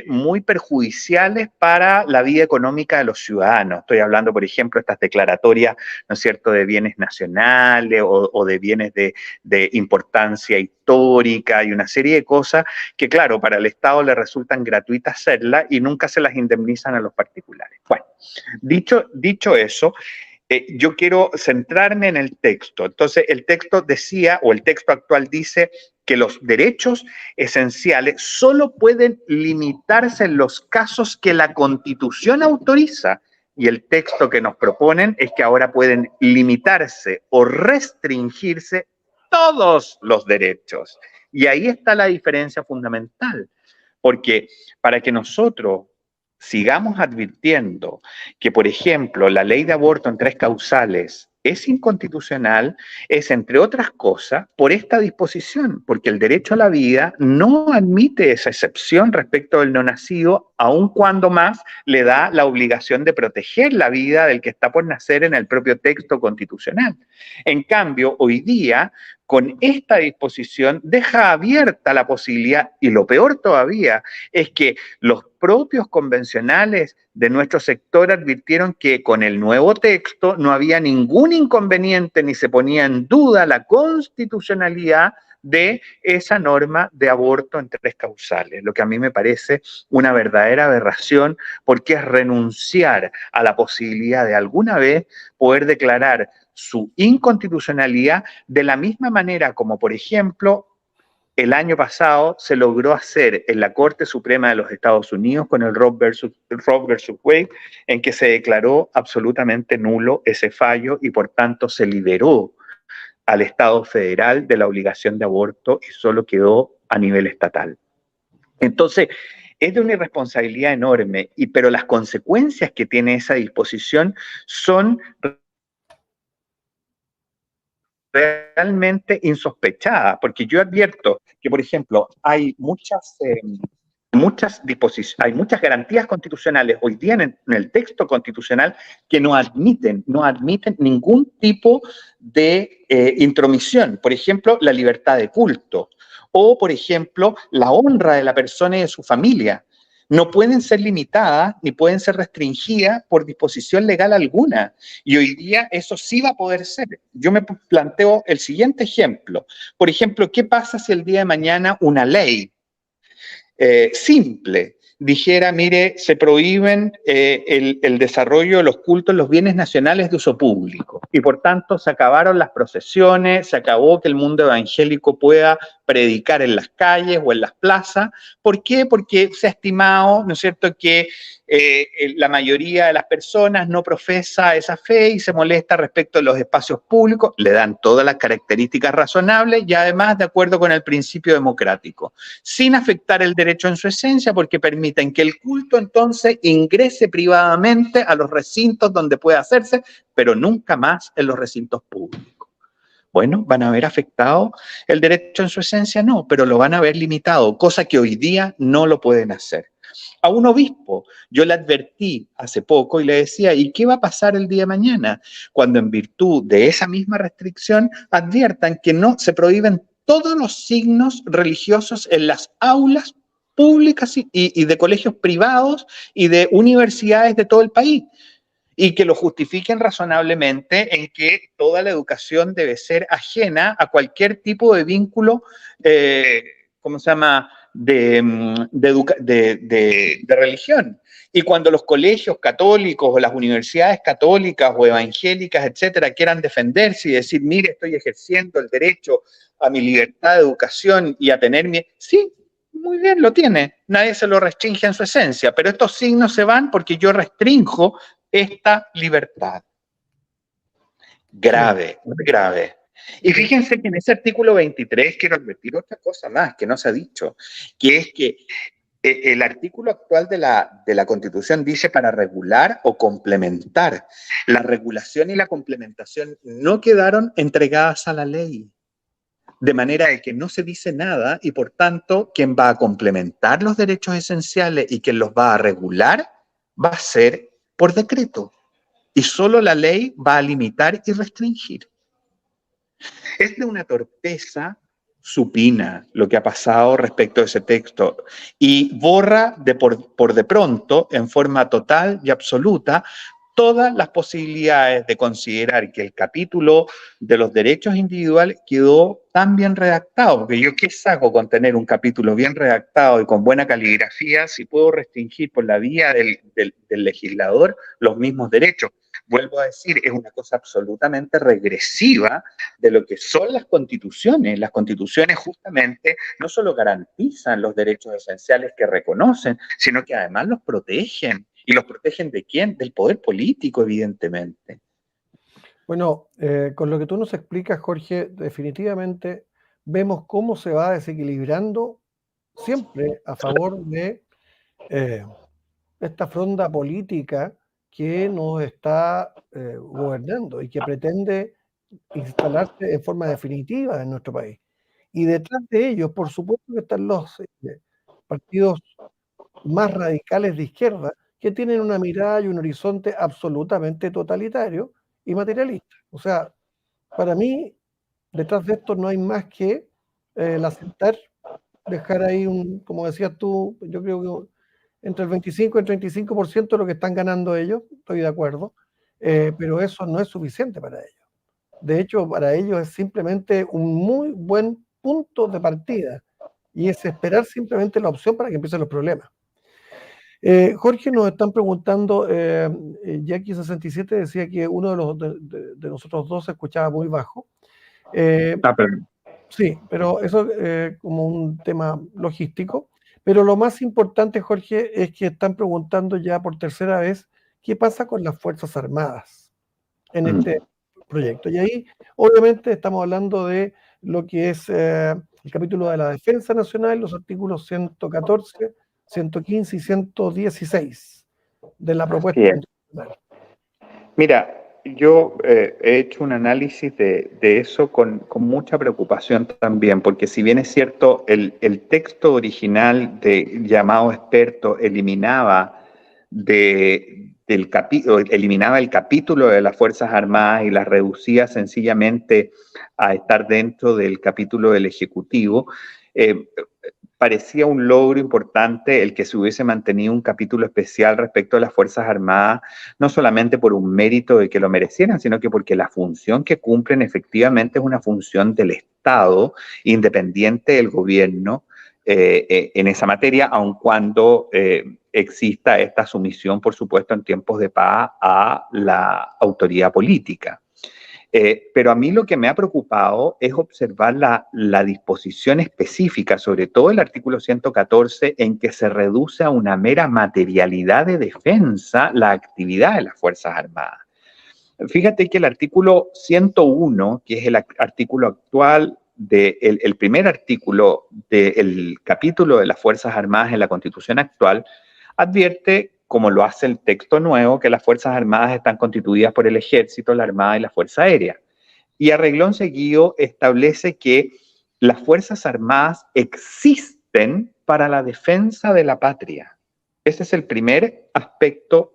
muy perjudiciales para la vida económica de los ciudadanos. Estoy hablando, por ejemplo, estas declaratorias, ¿no es cierto?, de bienes nacionales o de bienes de importancia histórica y una serie de cosas que, claro, para el Estado le resultan gratuitas hacerlas y nunca se las indemnizan a los particulares. Bueno, dicho eso, yo quiero centrarme en el texto. Entonces, el texto decía, o el texto actual dice, que los derechos esenciales solo pueden limitarse en los casos que la Constitución autoriza. Y el texto que nos proponen es que ahora pueden limitarse o restringirse todos los derechos. Y ahí está la diferencia fundamental, porque para que nosotros sigamos advirtiendo que, por ejemplo, la ley de aborto en 3 causales es inconstitucional, es, entre otras cosas, por esta disposición, porque el derecho a la vida no admite esa excepción respecto del no nacido, aun cuando más le da la obligación de proteger la vida del que está por nacer en el propio texto constitucional. En cambio, hoy día, con esta disposición, deja abierta la posibilidad, y lo peor todavía, es que los propios convencionales de nuestro sector advirtieron que con el nuevo texto no había ningún inconveniente ni se ponía en duda la constitucionalidad de esa norma de aborto en 3 causales, lo que a mí me parece una verdadera aberración, porque es renunciar a la posibilidad de alguna vez poder declarar su inconstitucionalidad de la misma manera como, por ejemplo, el año pasado se logró hacer en la Corte Suprema de los Estados Unidos con el Roe versus Wade, en que se declaró absolutamente nulo ese fallo y por tanto se liberó al Estado federal de la obligación de aborto y solo quedó a nivel estatal. Entonces, es de una irresponsabilidad enorme, pero las consecuencias que tiene esa disposición son realmente insospechadas, porque yo advierto que, por ejemplo, hay muchas garantías constitucionales hoy día en el texto constitucional que no admiten ningún tipo de intromisión. Por ejemplo, la libertad de culto o, por ejemplo, la honra de la persona y de su familia. No pueden ser limitadas ni pueden ser restringidas por disposición legal alguna. Y hoy día eso sí va a poder ser. Yo me planteo el siguiente ejemplo. Por ejemplo, ¿qué pasa si el día de mañana una ley simple dijera, mire, se prohíben el desarrollo de los cultos en los bienes nacionales de uso público y por tanto se acabaron las procesiones, se acabó que el mundo evangélico pueda predicar en las calles o en las plazas. ¿Por qué? Porque se ha estimado, ¿no es cierto?, que la mayoría de las personas no profesa esa fe y se molesta respecto a los espacios públicos, le dan todas las características razonables y además de acuerdo con el principio democrático, sin afectar el derecho en su esencia, porque permiten que el culto entonces ingrese privadamente a los recintos donde puede hacerse, pero nunca más en los recintos públicos. Bueno, ¿van a haber afectado el derecho en su esencia? No, pero lo van a haber limitado, cosa que hoy día no lo pueden hacer. A un obispo, yo le advertí hace poco y le decía, ¿y qué va a pasar el día de mañana? Cuando en virtud de esa misma restricción adviertan que no se prohíben todos los signos religiosos en las aulas públicas y de colegios privados y de universidades de todo el país, y que lo justifiquen razonablemente en que toda la educación debe ser ajena a cualquier tipo de vínculo, ¿cómo se llama?, de religión. Y cuando los colegios católicos o las universidades católicas o evangélicas, etcétera, quieran defenderse y decir, mire, estoy ejerciendo el derecho a mi libertad de educación y a tener mi... Sí, muy bien, lo tiene. Nadie se lo restringe en su esencia, pero estos signos se van porque yo restrinjo esta libertad. Grave, muy grave. Y fíjense que en ese artículo 23 quiero advertir otra cosa más que no se ha dicho, que es que el artículo actual de la Constitución dice para regular o complementar. La regulación y la complementación no quedaron entregadas a la ley, de manera de que no se dice nada y por tanto quien va a complementar los derechos esenciales y quien los va a regular va a ser por decreto. Y solo la ley va a limitar y restringir. Es de una torpeza supina lo que ha pasado respecto a ese texto y borra por de pronto, en forma total y absoluta, todas las posibilidades de considerar que el capítulo de los derechos individuales quedó tan bien redactado, porque yo qué saco con tener un capítulo bien redactado y con buena caligrafía si puedo restringir por la vía del legislador los mismos derechos. Vuelvo a decir, es una cosa absolutamente regresiva de lo que son las constituciones. Las constituciones justamente no solo garantizan los derechos esenciales que reconocen, sino que además los protegen. ¿Y los protegen de quién? Del poder político, evidentemente. Bueno, con lo que tú nos explicas, Jorge, definitivamente vemos cómo se va desequilibrando siempre a favor de esta fronda política que nos está gobernando y que pretende instalarse en forma definitiva en nuestro país. Y detrás de ellos, por supuesto, que están los partidos más radicales de izquierda que tienen una mirada y un horizonte absolutamente totalitario y materialista. O sea, para mí, detrás de esto no hay más que el aceptar, dejar ahí como decías tú, yo creo que entre el 25 y el 35% de lo que están ganando ellos, estoy de acuerdo, pero eso no es suficiente para ellos. De hecho, para ellos es simplemente un muy buen punto de partida y es esperar simplemente la opción para que empiecen los problemas. Jorge, nos están preguntando, Jackie67 decía que uno de nosotros dos se escuchaba muy bajo. Sí, pero eso como un tema logístico. Pero lo más importante, Jorge, es que están preguntando ya por tercera vez qué pasa con las Fuerzas Armadas en este proyecto. Y ahí, obviamente, estamos hablando de lo que es el capítulo de la Defensa Nacional, los artículos 114, 115 y 116 de la propuesta constitucional. Mira, yo he hecho un análisis de eso con mucha preocupación también, porque si bien es cierto, el texto original de llamado experto eliminaba el capítulo de las Fuerzas Armadas y las reducía sencillamente a estar dentro del capítulo del Ejecutivo, parecía un logro importante el que se hubiese mantenido un capítulo especial respecto a las Fuerzas Armadas, no solamente por un mérito de que lo merecieran, sino que porque la función que cumplen efectivamente es una función del Estado, independiente del gobierno en esa materia, aun cuando exista esta sumisión, por supuesto, en tiempos de paz a la autoridad política. Pero a mí lo que me ha preocupado es observar la disposición específica, sobre todo el artículo 114, en que se reduce a una mera materialidad de defensa la actividad de las Fuerzas Armadas. Fíjate que el artículo 101, que es el artículo actual, el primer artículo del capítulo de las Fuerzas Armadas en la Constitución actual, advierte, como lo hace el texto nuevo, que las Fuerzas Armadas están constituidas por el Ejército, la Armada y la Fuerza Aérea. Y a reglón seguido establece que las Fuerzas Armadas existen para la defensa de la patria. Ese es el primer aspecto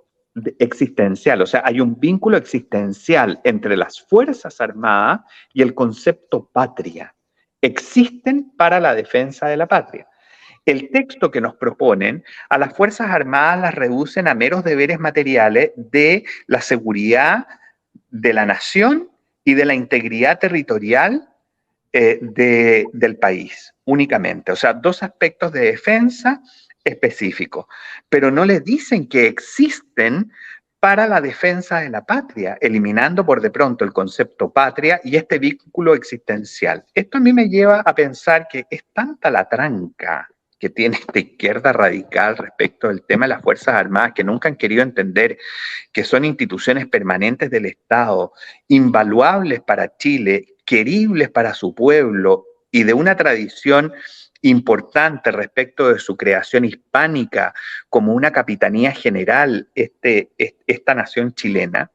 existencial, o sea, hay un vínculo existencial entre las Fuerzas Armadas y el concepto patria. Existen para la defensa de la patria. El texto que nos proponen a las Fuerzas Armadas las reducen a meros deberes materiales de la seguridad de la nación y de la integridad territorial del país, únicamente. O sea, dos aspectos de defensa específicos, pero no les dicen que existen para la defensa de la patria, eliminando por de pronto el concepto patria y este vínculo existencial. Esto a mí me lleva a pensar que es tanta la tranca que tiene esta izquierda radical respecto del tema de las Fuerzas Armadas, que nunca han querido entender que son instituciones permanentes del Estado, invaluables para Chile, queribles para su pueblo y de una tradición importante respecto de su creación hispánica como una capitanía general, esta nación chilena,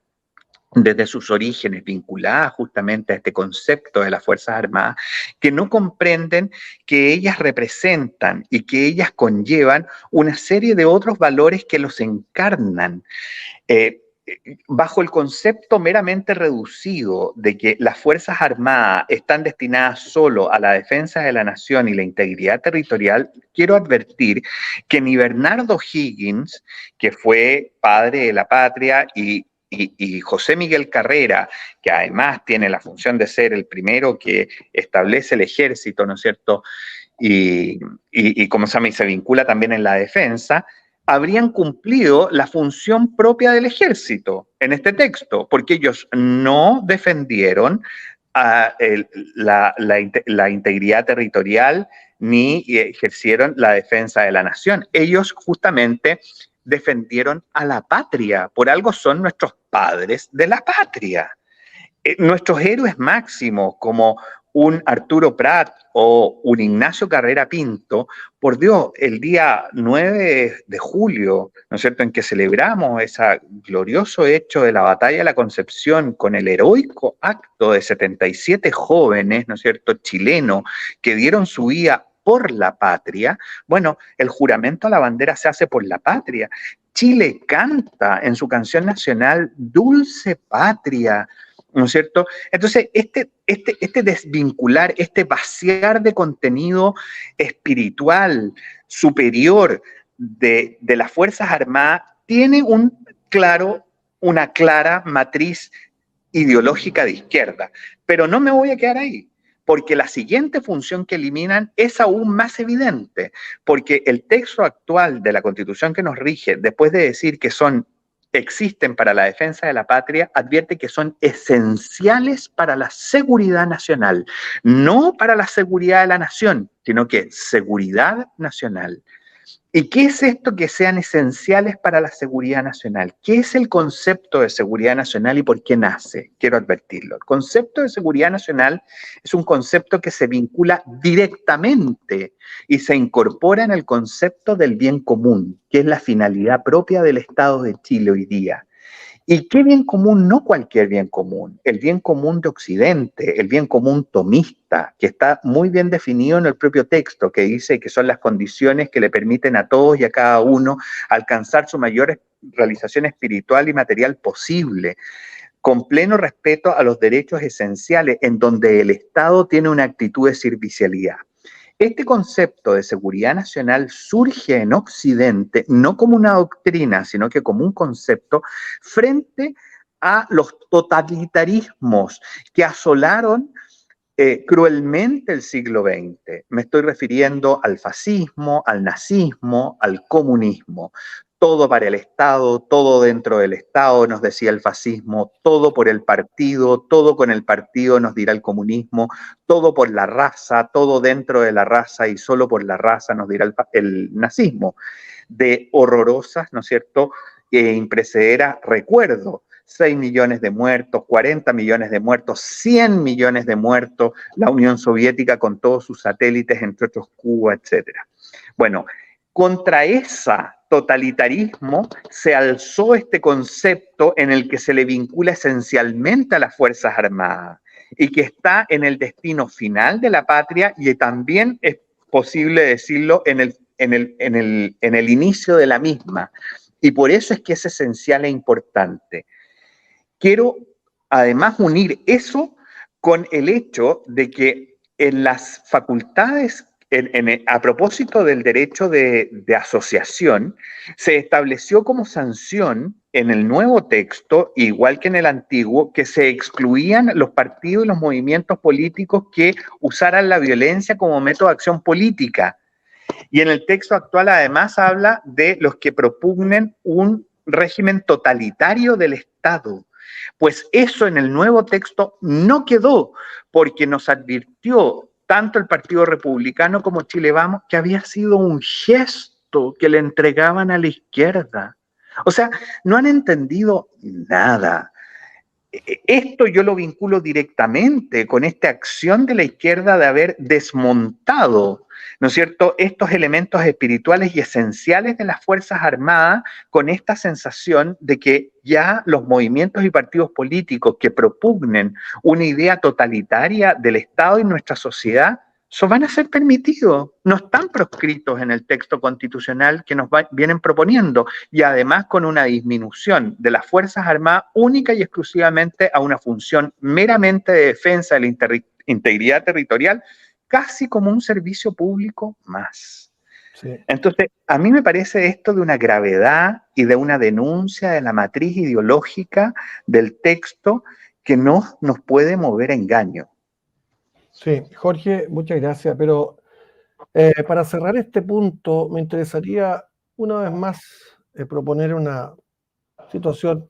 desde sus orígenes, vinculadas justamente a este concepto de las Fuerzas Armadas, que no comprenden que ellas representan y que ellas conllevan una serie de otros valores que los encarnan. Bajo el concepto meramente reducido de que las Fuerzas Armadas están destinadas solo a la defensa de la nación y la integridad territorial, quiero advertir que ni Bernardo Higgins, que fue padre de la patria, y José Miguel Carrera, que además tiene la función de ser el primero que establece el ejército, ¿no es cierto? Y como se llama, y se vincula también en la defensa, habrían cumplido la función propia del ejército en este texto, porque ellos no defendieron la integridad territorial ni ejercieron la defensa de la nación. Ellos justamente defendieron a la patria, por algo son nuestros padres de la patria. Nuestros héroes máximos, como un Arturo Prat o un Ignacio Carrera Pinto, por Dios, el día 9 de julio, ¿no es cierto?, en que celebramos ese glorioso hecho de la Batalla de la Concepción con el heroico acto de 77 jóvenes, ¿no es cierto?, chilenos, que dieron su vida por la patria. Bueno, el juramento a la bandera se hace por la patria. Chile canta en su canción nacional Dulce Patria, ¿no es cierto? Entonces, este desvincular, este vaciar de contenido espiritual superior de las Fuerzas Armadas tiene una clara matriz ideológica de izquierda. Pero no me voy a quedar ahí, porque la siguiente función que eliminan es aún más evidente, porque el texto actual de la Constitución que nos rige, después de decir que existen para la defensa de la patria, advierte que son esenciales para la seguridad nacional, no para la seguridad de la nación, sino que seguridad nacional. ¿Y qué es esto que sean esenciales para la seguridad nacional? ¿Qué es el concepto de seguridad nacional y por qué nace? Quiero advertirlo. El concepto de seguridad nacional es un concepto que se vincula directamente y se incorpora en el concepto del bien común, que es la finalidad propia del Estado de Chile hoy día. ¿Y qué bien común? No cualquier bien común, el bien común de Occidente, el bien común tomista, que está muy bien definido en el propio texto, que dice que son las condiciones que le permiten a todos y a cada uno alcanzar su mayor realización espiritual y material posible, con pleno respeto a los derechos esenciales, en donde el Estado tiene una actitud de servicialidad. Este concepto de seguridad nacional surge en Occidente no como una doctrina, sino que como un concepto frente a los totalitarismos que asolaron cruelmente el siglo XX. Me estoy refiriendo al fascismo, al nazismo, al comunismo. Todo para el Estado, todo dentro del Estado, nos decía el fascismo, todo por el partido, todo con el partido, nos dirá el comunismo, todo por la raza, todo dentro de la raza y solo por la raza, nos dirá el nazismo. De horrorosas, ¿no es cierto?, imprecederas recuerdo. 6 millones de muertos, 40 millones de muertos, 100 millones de muertos, la Unión Soviética con todos sus satélites, entre otros Cuba, etc. Bueno, contra ese totalitarismo se alzó este concepto en el que se le vincula esencialmente a las Fuerzas Armadas y que está en el destino final de la patria y también es posible decirlo en el inicio de la misma. Y por eso es que es esencial e importante. Quiero además unir eso con el hecho de que en las facultades, a propósito del derecho de asociación, se estableció como sanción en el nuevo texto, igual que en el antiguo, que se excluían los partidos y los movimientos políticos que usaran la violencia como método de acción política. Y en el texto actual además habla de los que propugnen un régimen totalitario del Estado. Pues eso en el nuevo texto no quedó, porque nos advirtió tanto el Partido Republicano como Chile Vamos que había sido un gesto que le entregaban a la izquierda. O sea, no han entendido nada. Esto yo lo vinculo directamente con esta acción de la izquierda de haber desmontado, ¿no es cierto?, estos elementos espirituales y esenciales de las Fuerzas Armadas, con esta sensación de que ya los movimientos y partidos políticos que propugnen una idea totalitaria del Estado y nuestra sociedad, eso van a ser permitidos, no están proscritos en el texto constitucional que nos vienen proponiendo, y además con una disminución de las Fuerzas Armadas única y exclusivamente a una función meramente de defensa de la integridad territorial, casi como un servicio público más. Sí. Entonces, a mí me parece esto de una gravedad y de una denuncia de la matriz ideológica del texto que no nos puede mover a engaño. Sí, Jorge, muchas gracias, pero para cerrar este punto me interesaría una vez más proponer una situación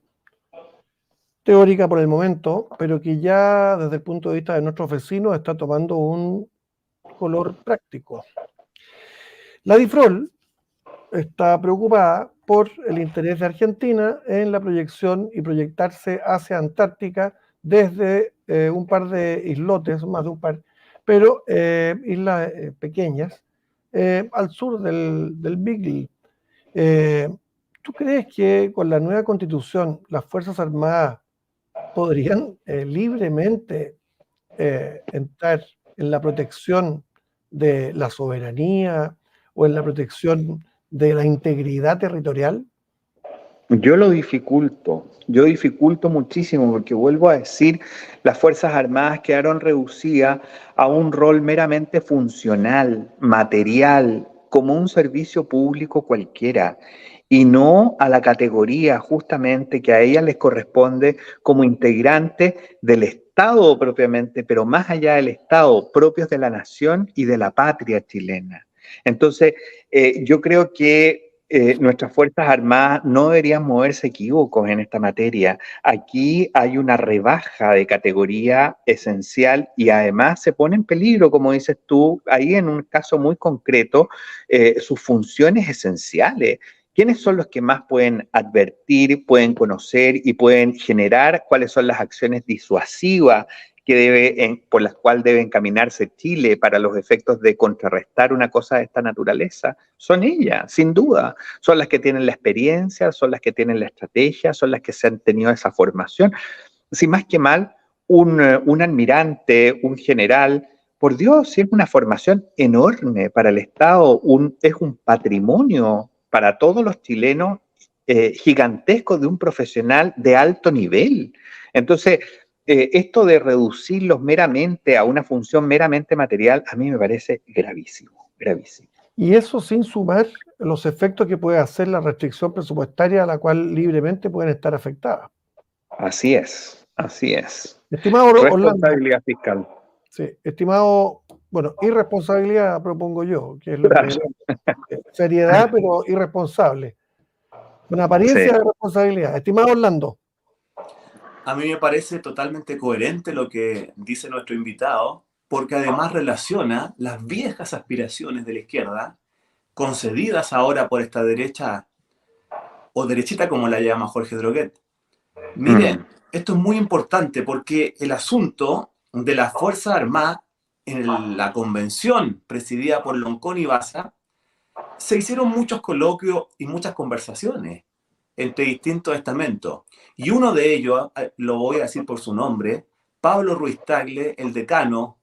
teórica por el momento, pero que ya desde el punto de vista de nuestros vecinos está tomando un color práctico. La DIFROL está preocupada por el interés de Argentina en la proyección y proyectarse hacia Antártica desde un par de islotes, más de un par, pero islas pequeñas, al sur del Beagle. ¿Tú crees que con la nueva constitución las Fuerzas Armadas podrían libremente entrar en la protección de la soberanía o en la protección de la integridad territorial? Yo dificulto muchísimo porque vuelvo a decir, las Fuerzas Armadas quedaron reducidas a un rol meramente funcional, material, como un servicio público cualquiera, y no a la categoría justamente que a ellas les corresponde como integrantes del Estado propiamente, pero más allá del Estado, propios de la nación y de la patria chilena. Entonces, yo creo que nuestras Fuerzas Armadas no deberían moverse equívocos en esta materia. Aquí hay una rebaja de categoría esencial y además se pone en peligro, como dices tú, ahí en un caso muy concreto, sus funciones esenciales. ¿Quiénes son los que más pueden advertir, pueden conocer y pueden generar cuáles son las acciones disuasivas por las cuales debe encaminarse Chile para los efectos de contrarrestar una cosa de esta naturaleza? Son ellas, sin duda. Son las que tienen la experiencia, son las que tienen la estrategia, son las que se han tenido esa formación. Si más que mal, un almirante, un general, por Dios, si es una formación enorme para el Estado, es un patrimonio para todos los chilenos gigantesco de un profesional de alto nivel. Entonces, esto de reducirlos meramente a una función meramente material, a mí me parece gravísimo, gravísimo. Y eso sin sumar los efectos que puede hacer la restricción presupuestaria a la cual libremente pueden estar afectadas. Así es, así es. Estimado responsabilidad fiscal. Sí, estimado, bueno, irresponsabilidad propongo yo, que es lo Claro. que seriedad, pero irresponsable. Una apariencia Sí. de responsabilidad. Estimado Orlando. A mí me parece totalmente coherente lo que dice nuestro invitado, porque además relaciona las viejas aspiraciones de la izquierda, concedidas ahora por esta derecha, o derechita como la llama Jorge Droguet. Mm. Miren, esto es muy importante porque el asunto de las Fuerzas Armadas en la convención presidida por Loncón y Baza, se hicieron muchos coloquios y muchas conversaciones entre distintos estamentos. Y uno de ellos, lo voy a decir por su nombre, Pablo Ruiz Tagle, el decano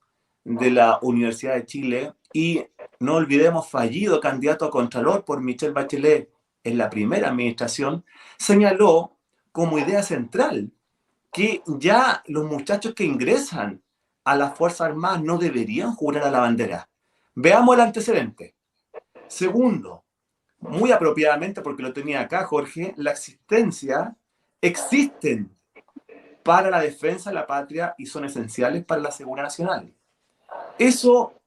de la Universidad de Chile, y no olvidemos, fallido candidato a Contralor por Michelle Bachelet en la primera administración, señaló como idea central que ya los muchachos que ingresan a las Fuerzas Armadas no deberían jurar a la bandera. Veamos el antecedente. Segundo, muy apropiadamente, porque lo tenía acá Jorge, existen para la defensa de la patria y son esenciales para la seguridad nacional. Eso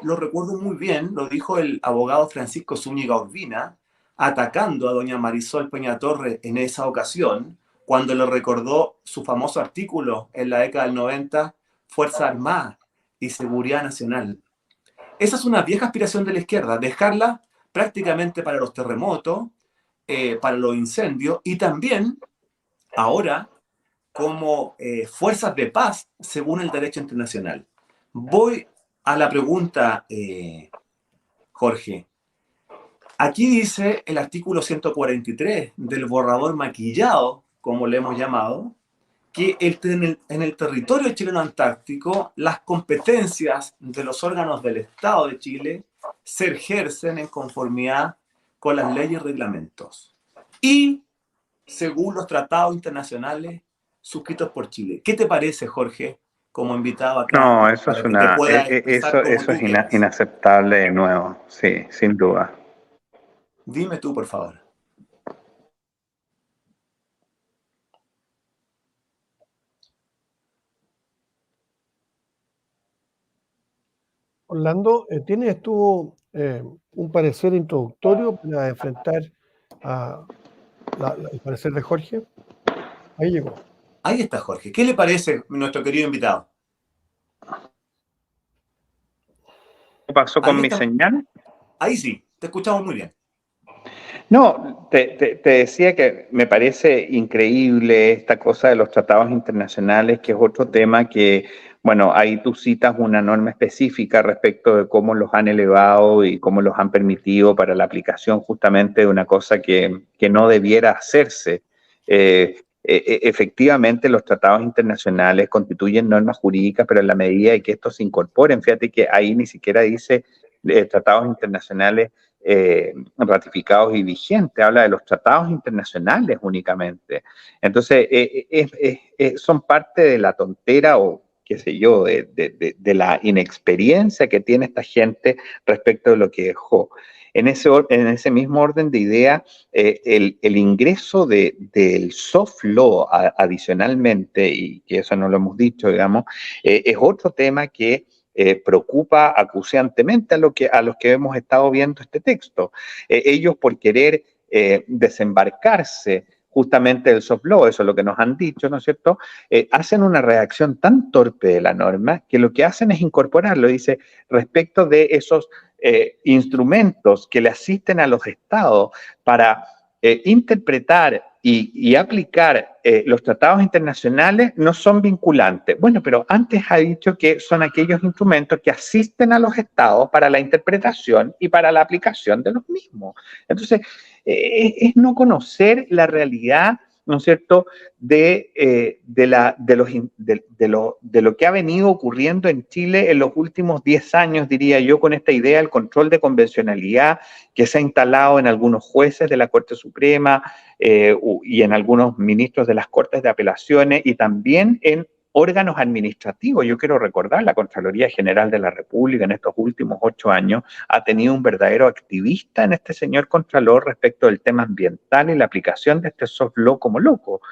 lo recuerdo muy bien, lo dijo el abogado Francisco Zúñiga Urbina, atacando a doña Marisol Peñatorre en esa ocasión, cuando le recordó su famoso artículo en la década del 90, Fuerza Armada y Seguridad Nacional. Esa es una vieja aspiración de la izquierda, dejarla prácticamente para los terremotos, para los incendios y también ahora como fuerzas de paz según el derecho internacional. Voy a la pregunta, Jorge. Aquí dice el artículo 143 del borrador maquillado, como le hemos llamado, que en el territorio chileno antártico las competencias de los órganos del Estado de Chile se ejercen en conformidad con las leyes y reglamentos y según los tratados internacionales suscritos por Chile. ¿Qué te parece, Jorge, como invitado acá, No, eso es para que te puedas expresar como eso tú es quieras? inaceptable de nuevo, sí, sin duda. Dime tú, por favor. Orlando, ¿tienes tú un parecer introductorio para enfrentar el parecer de Jorge? Ahí llegó. Ahí está, Jorge. ¿Qué le parece nuestro querido invitado? ¿Qué pasó Ahí con mi está. señal? Ahí sí, te escuchamos muy bien. No, te decía que me parece increíble esta cosa de los tratados internacionales, que es otro tema que, bueno, ahí tú citas una norma específica respecto de cómo los han elevado y cómo los han permitido para la aplicación justamente de una cosa que no debiera hacerse. Efectivamente, los tratados internacionales constituyen normas jurídicas, pero en la medida de que estos se incorporen, fíjate que ahí ni siquiera dice tratados internacionales ratificados y vigentes, habla de los tratados internacionales únicamente. Entonces, son parte de la tontera o qué sé yo, de la inexperiencia que tiene esta gente respecto de lo que dejó. En ese mismo orden de idea, el ingreso del soft law adicionalmente, y que eso no lo hemos dicho, digamos, es otro tema que preocupa acuciantemente a los que hemos estado viendo este texto. Ellos por querer desembarcarse justamente del soft law, eso es lo que nos han dicho, ¿no es cierto? Hacen una redacción tan torpe de la norma que lo que hacen es incorporarlo, dice, respecto de esos instrumentos que le asisten a los estados para interpretar y aplicar los tratados internacionales no son vinculantes. Bueno, pero antes ha dicho que son aquellos instrumentos que asisten a los estados para la interpretación y para la aplicación de los mismos. Entonces, es no conocer la realidad, ¿no es cierto?, de lo que ha venido ocurriendo en Chile en los últimos 10 años, diría yo, con esta idea del control de convencionalidad que se ha instalado en algunos jueces de la Corte Suprema y en algunos ministros de las Cortes de Apelaciones y también en órganos administrativos. Yo quiero recordar, la Contraloría General de la República en estos últimos 8 años ha tenido un verdadero activista en este señor Contralor respecto del tema ambiental y la aplicación de este soft law como loco.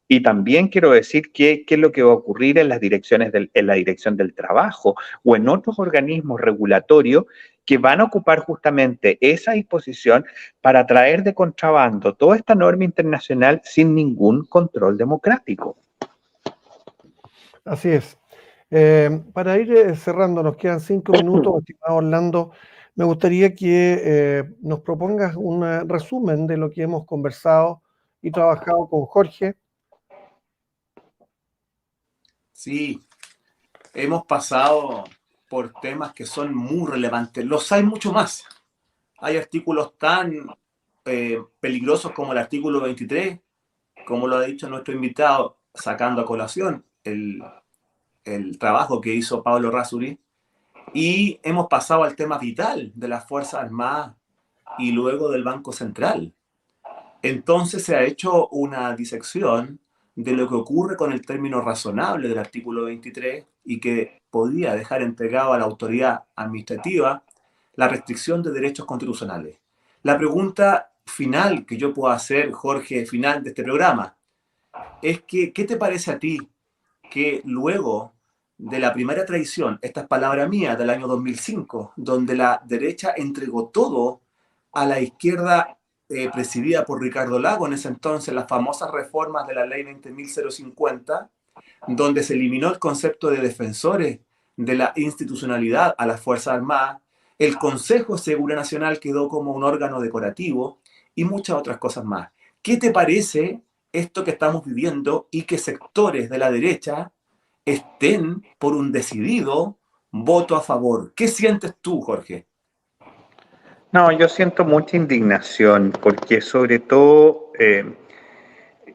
Y también quiero decir qué es lo que va a ocurrir en las direcciones en la dirección del trabajo o en otros organismos regulatorios que van a ocupar justamente esa disposición para traer de contrabando toda esta norma internacional sin ningún control democrático. Así es. Para ir cerrando, nos quedan 5 minutos, estimado Orlando. Me gustaría que nos propongas un resumen de lo que hemos conversado y trabajado con Jorge. Sí, hemos pasado por temas que son muy relevantes. Los hay mucho más. Hay artículos tan peligrosos como el artículo 23, como lo ha dicho nuestro invitado, sacando a colación el trabajo que hizo Pablo Rasuri. Y hemos pasado al tema vital de las Fuerzas Armadas y luego del Banco Central. Entonces se ha hecho una disección de lo que ocurre con el término razonable del artículo 23 y que podría dejar entregado a la autoridad administrativa la restricción de derechos constitucionales. La pregunta final que yo puedo hacer, Jorge, final de este programa, es que, ¿qué te parece a ti que luego de la primera traición, esta es palabra mía, del año 2005, donde la derecha entregó todo a la izquierda presidida por Ricardo Lago, en ese entonces las famosas reformas de la ley 20.050, donde se eliminó el concepto de defensores de la institucionalidad a las Fuerzas Armadas, el Consejo de Seguridad Nacional quedó como un órgano decorativo y muchas otras cosas más. ¿Qué te parece esto que estamos viviendo y que sectores de la derecha estén por un decidido voto a favor? ¿Qué sientes tú, Jorge? No, yo siento mucha indignación porque sobre todo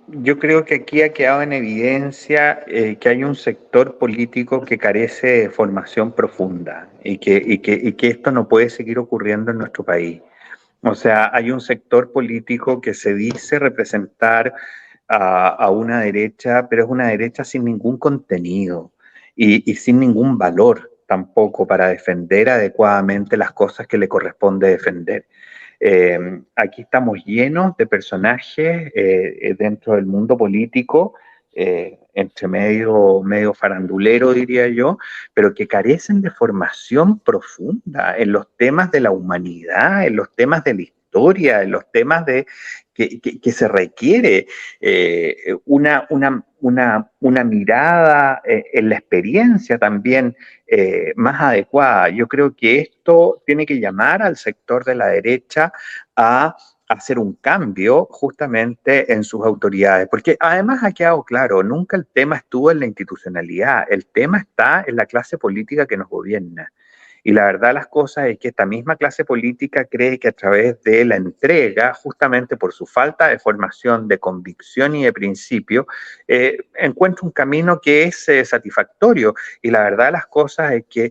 yo creo que aquí ha quedado en evidencia que hay un sector político que carece de formación profunda y que esto no puede seguir ocurriendo en nuestro país. O sea, hay un sector político que se dice representar a una derecha, pero es una derecha sin ningún contenido y sin ningún valor tampoco para defender adecuadamente las cosas que le corresponde defender. Aquí estamos llenos de personajes dentro del mundo político, entre medio farandulero, diría yo, pero que carecen de formación profunda en los temas de la humanidad, en los temas de la historia, en los temas que se requiere una mirada en la experiencia también más adecuada. Yo creo que esto tiene que llamar al sector de la derecha a hacer un cambio justamente en sus autoridades, porque además ha quedado claro, nunca el tema estuvo en la institucionalidad, el tema está en la clase política que nos gobierna. Y la verdad de las cosas es que esta misma clase política cree que a través de la entrega, justamente por su falta de formación, de convicción y de principio, encuentra un camino que es satisfactorio. Y la verdad de las cosas es que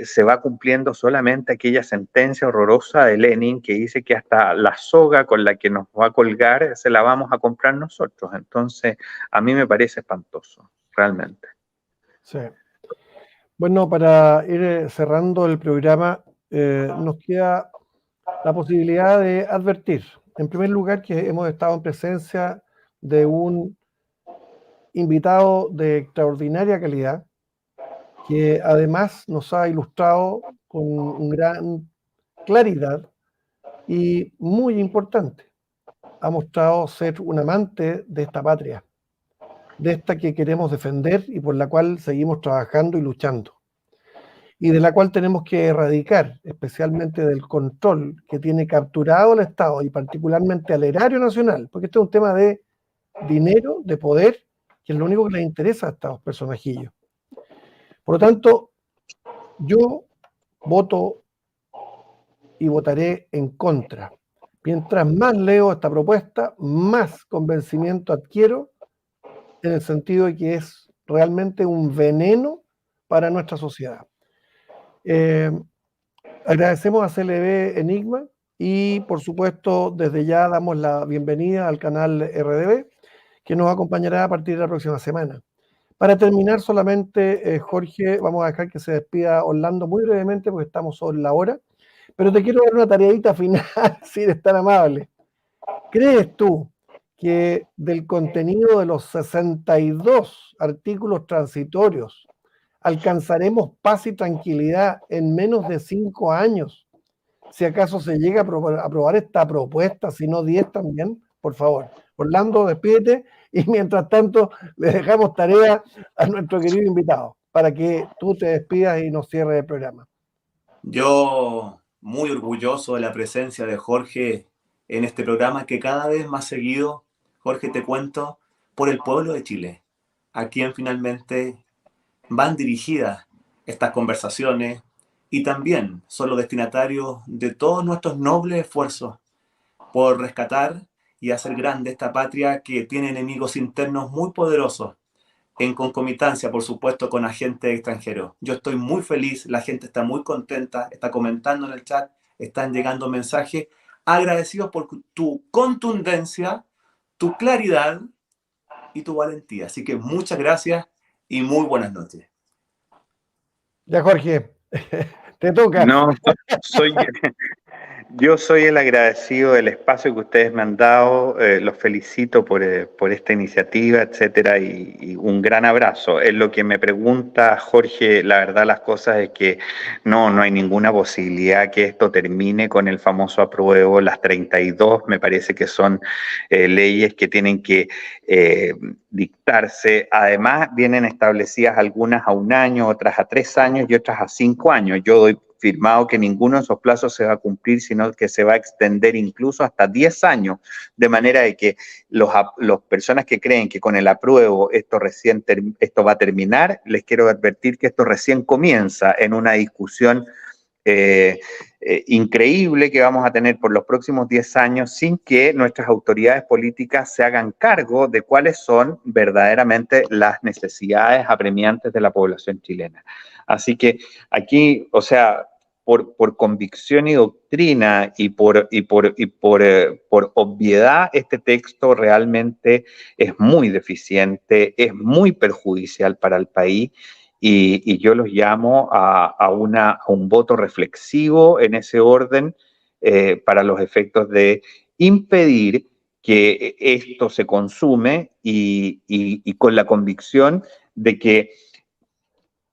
se va cumpliendo solamente aquella sentencia horrorosa de Lenin que dice que hasta la soga con la que nos va a colgar se la vamos a comprar nosotros. Entonces, a mí me parece espantoso, realmente. Sí. Bueno, para ir cerrando el programa, nos queda la posibilidad de advertir, en primer lugar, que hemos estado en presencia de un invitado de extraordinaria calidad, que además nos ha ilustrado con una gran claridad y muy importante, ha mostrado ser un amante de esta patria, de esta que queremos defender y por la cual seguimos trabajando y luchando, y de la cual tenemos que erradicar, especialmente del control que tiene capturado el Estado y particularmente al erario nacional, porque este es un tema de dinero, de poder, que es lo único que les interesa a estos personajillos. Por lo tanto, yo voto y votaré en contra. Mientras más leo esta propuesta, más convencimiento adquiero en el sentido de que es realmente un veneno para nuestra sociedad. Agradecemos a CLB Enigma y, por supuesto, desde ya damos la bienvenida al canal RDB, que nos acompañará a partir de la próxima semana. Para terminar, solamente, Jorge, vamos a dejar que se despida Orlando muy brevemente porque estamos sobre la hora, pero te quiero dar una tareita final, si eres tan amable. ¿Crees tú que del contenido de los 62 artículos transitorios alcanzaremos paz y tranquilidad en menos de 5 años? Si acaso se llega a aprobar esta propuesta, si no 10 también, por favor. Orlando, despídete, y mientras tanto le dejamos tarea a nuestro querido invitado para que tú te despidas y nos cierres el programa. Yo muy orgulloso de la presencia de Jorge en este programa, que cada vez más seguido, Jorge, te cuento, por el pueblo de Chile, a quien finalmente van dirigidas estas conversaciones, y también son los destinatarios de todos nuestros nobles esfuerzos por rescatar y hacer grande esta patria que tiene enemigos internos muy poderosos, en concomitancia, por supuesto, con agentes extranjeros. Yo estoy muy feliz, la gente está muy contenta, está comentando en el chat, están llegando mensajes, agradecidos por tu contundencia, tu claridad y tu valentía. Así que muchas gracias y muy buenas noches. Ya, Jorge, te toca. No, yo soy el agradecido del espacio que ustedes me han dado, los felicito por esta iniciativa, etcétera, y un gran abrazo. En lo que me pregunta Jorge, la verdad las cosas es que no hay ninguna posibilidad que esto termine con el famoso apruebo. Las 32 me parece que son leyes que tienen que dictarse. Además, vienen establecidas algunas a 1 año, otras a 3 años y otras a 5 años. Yo doy firmado que ninguno de esos plazos se va a cumplir, sino que se va a extender incluso hasta 10 años, de manera de que las personas que creen que con el apruebo esto va a terminar, les quiero advertir que esto recién comienza en una discusión increíble que vamos a tener por los próximos 10 años sin que nuestras autoridades políticas se hagan cargo de cuáles son verdaderamente las necesidades apremiantes de la población chilena. Así que aquí, o sea, por convicción y doctrina y por obviedad, este texto realmente es muy deficiente, es muy perjudicial para el país. Y yo los llamo a un voto reflexivo en ese orden para los efectos de impedir que esto se consume y con la convicción de que,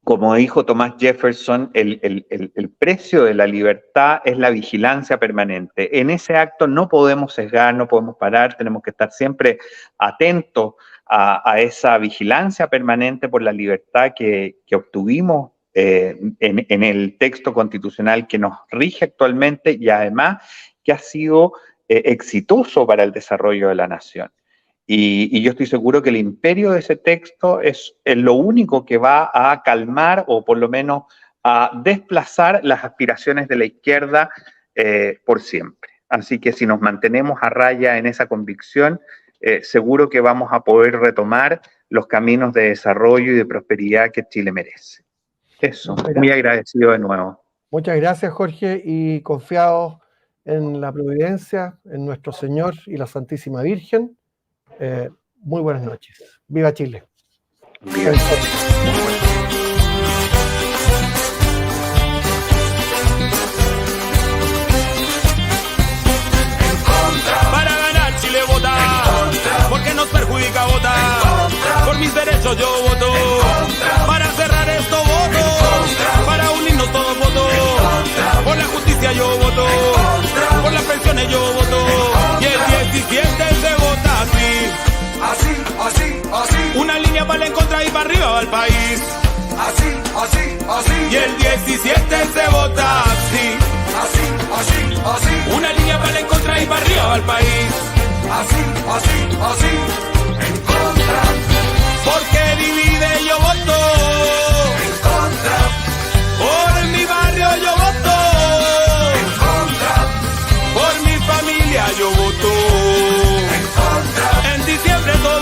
como dijo Thomas Jefferson, el precio de la libertad es la vigilancia permanente. En ese acto no podemos sesgar, no podemos parar, tenemos que estar siempre atentos a esa vigilancia permanente por la libertad que obtuvimos en el texto constitucional que nos rige actualmente y además que ha sido exitoso para el desarrollo de la nación. Y yo estoy seguro que el imperio de ese texto es lo único que va a calmar o por lo menos a desplazar las aspiraciones de la izquierda por siempre. Así que si nos mantenemos a raya en esa convicción, seguro que vamos a poder retomar los caminos de desarrollo y de prosperidad que Chile merece. Eso, muy agradecido de nuevo. Muchas gracias, Jorge, y confiados en la providencia, en nuestro Señor y la Santísima Virgen. Muy buenas noches. ¡Viva Chile! Viva Chile. Para ganar Chile vota, porque nos perjudica votar. Por mis derechos yo voto, para cerrar esto voto, para unirnos todos voto, por la justicia yo voto, por las pensiones yo voto, y el 17 se vota así, una línea para la en contra y para arriba va el país, y el 17 se vota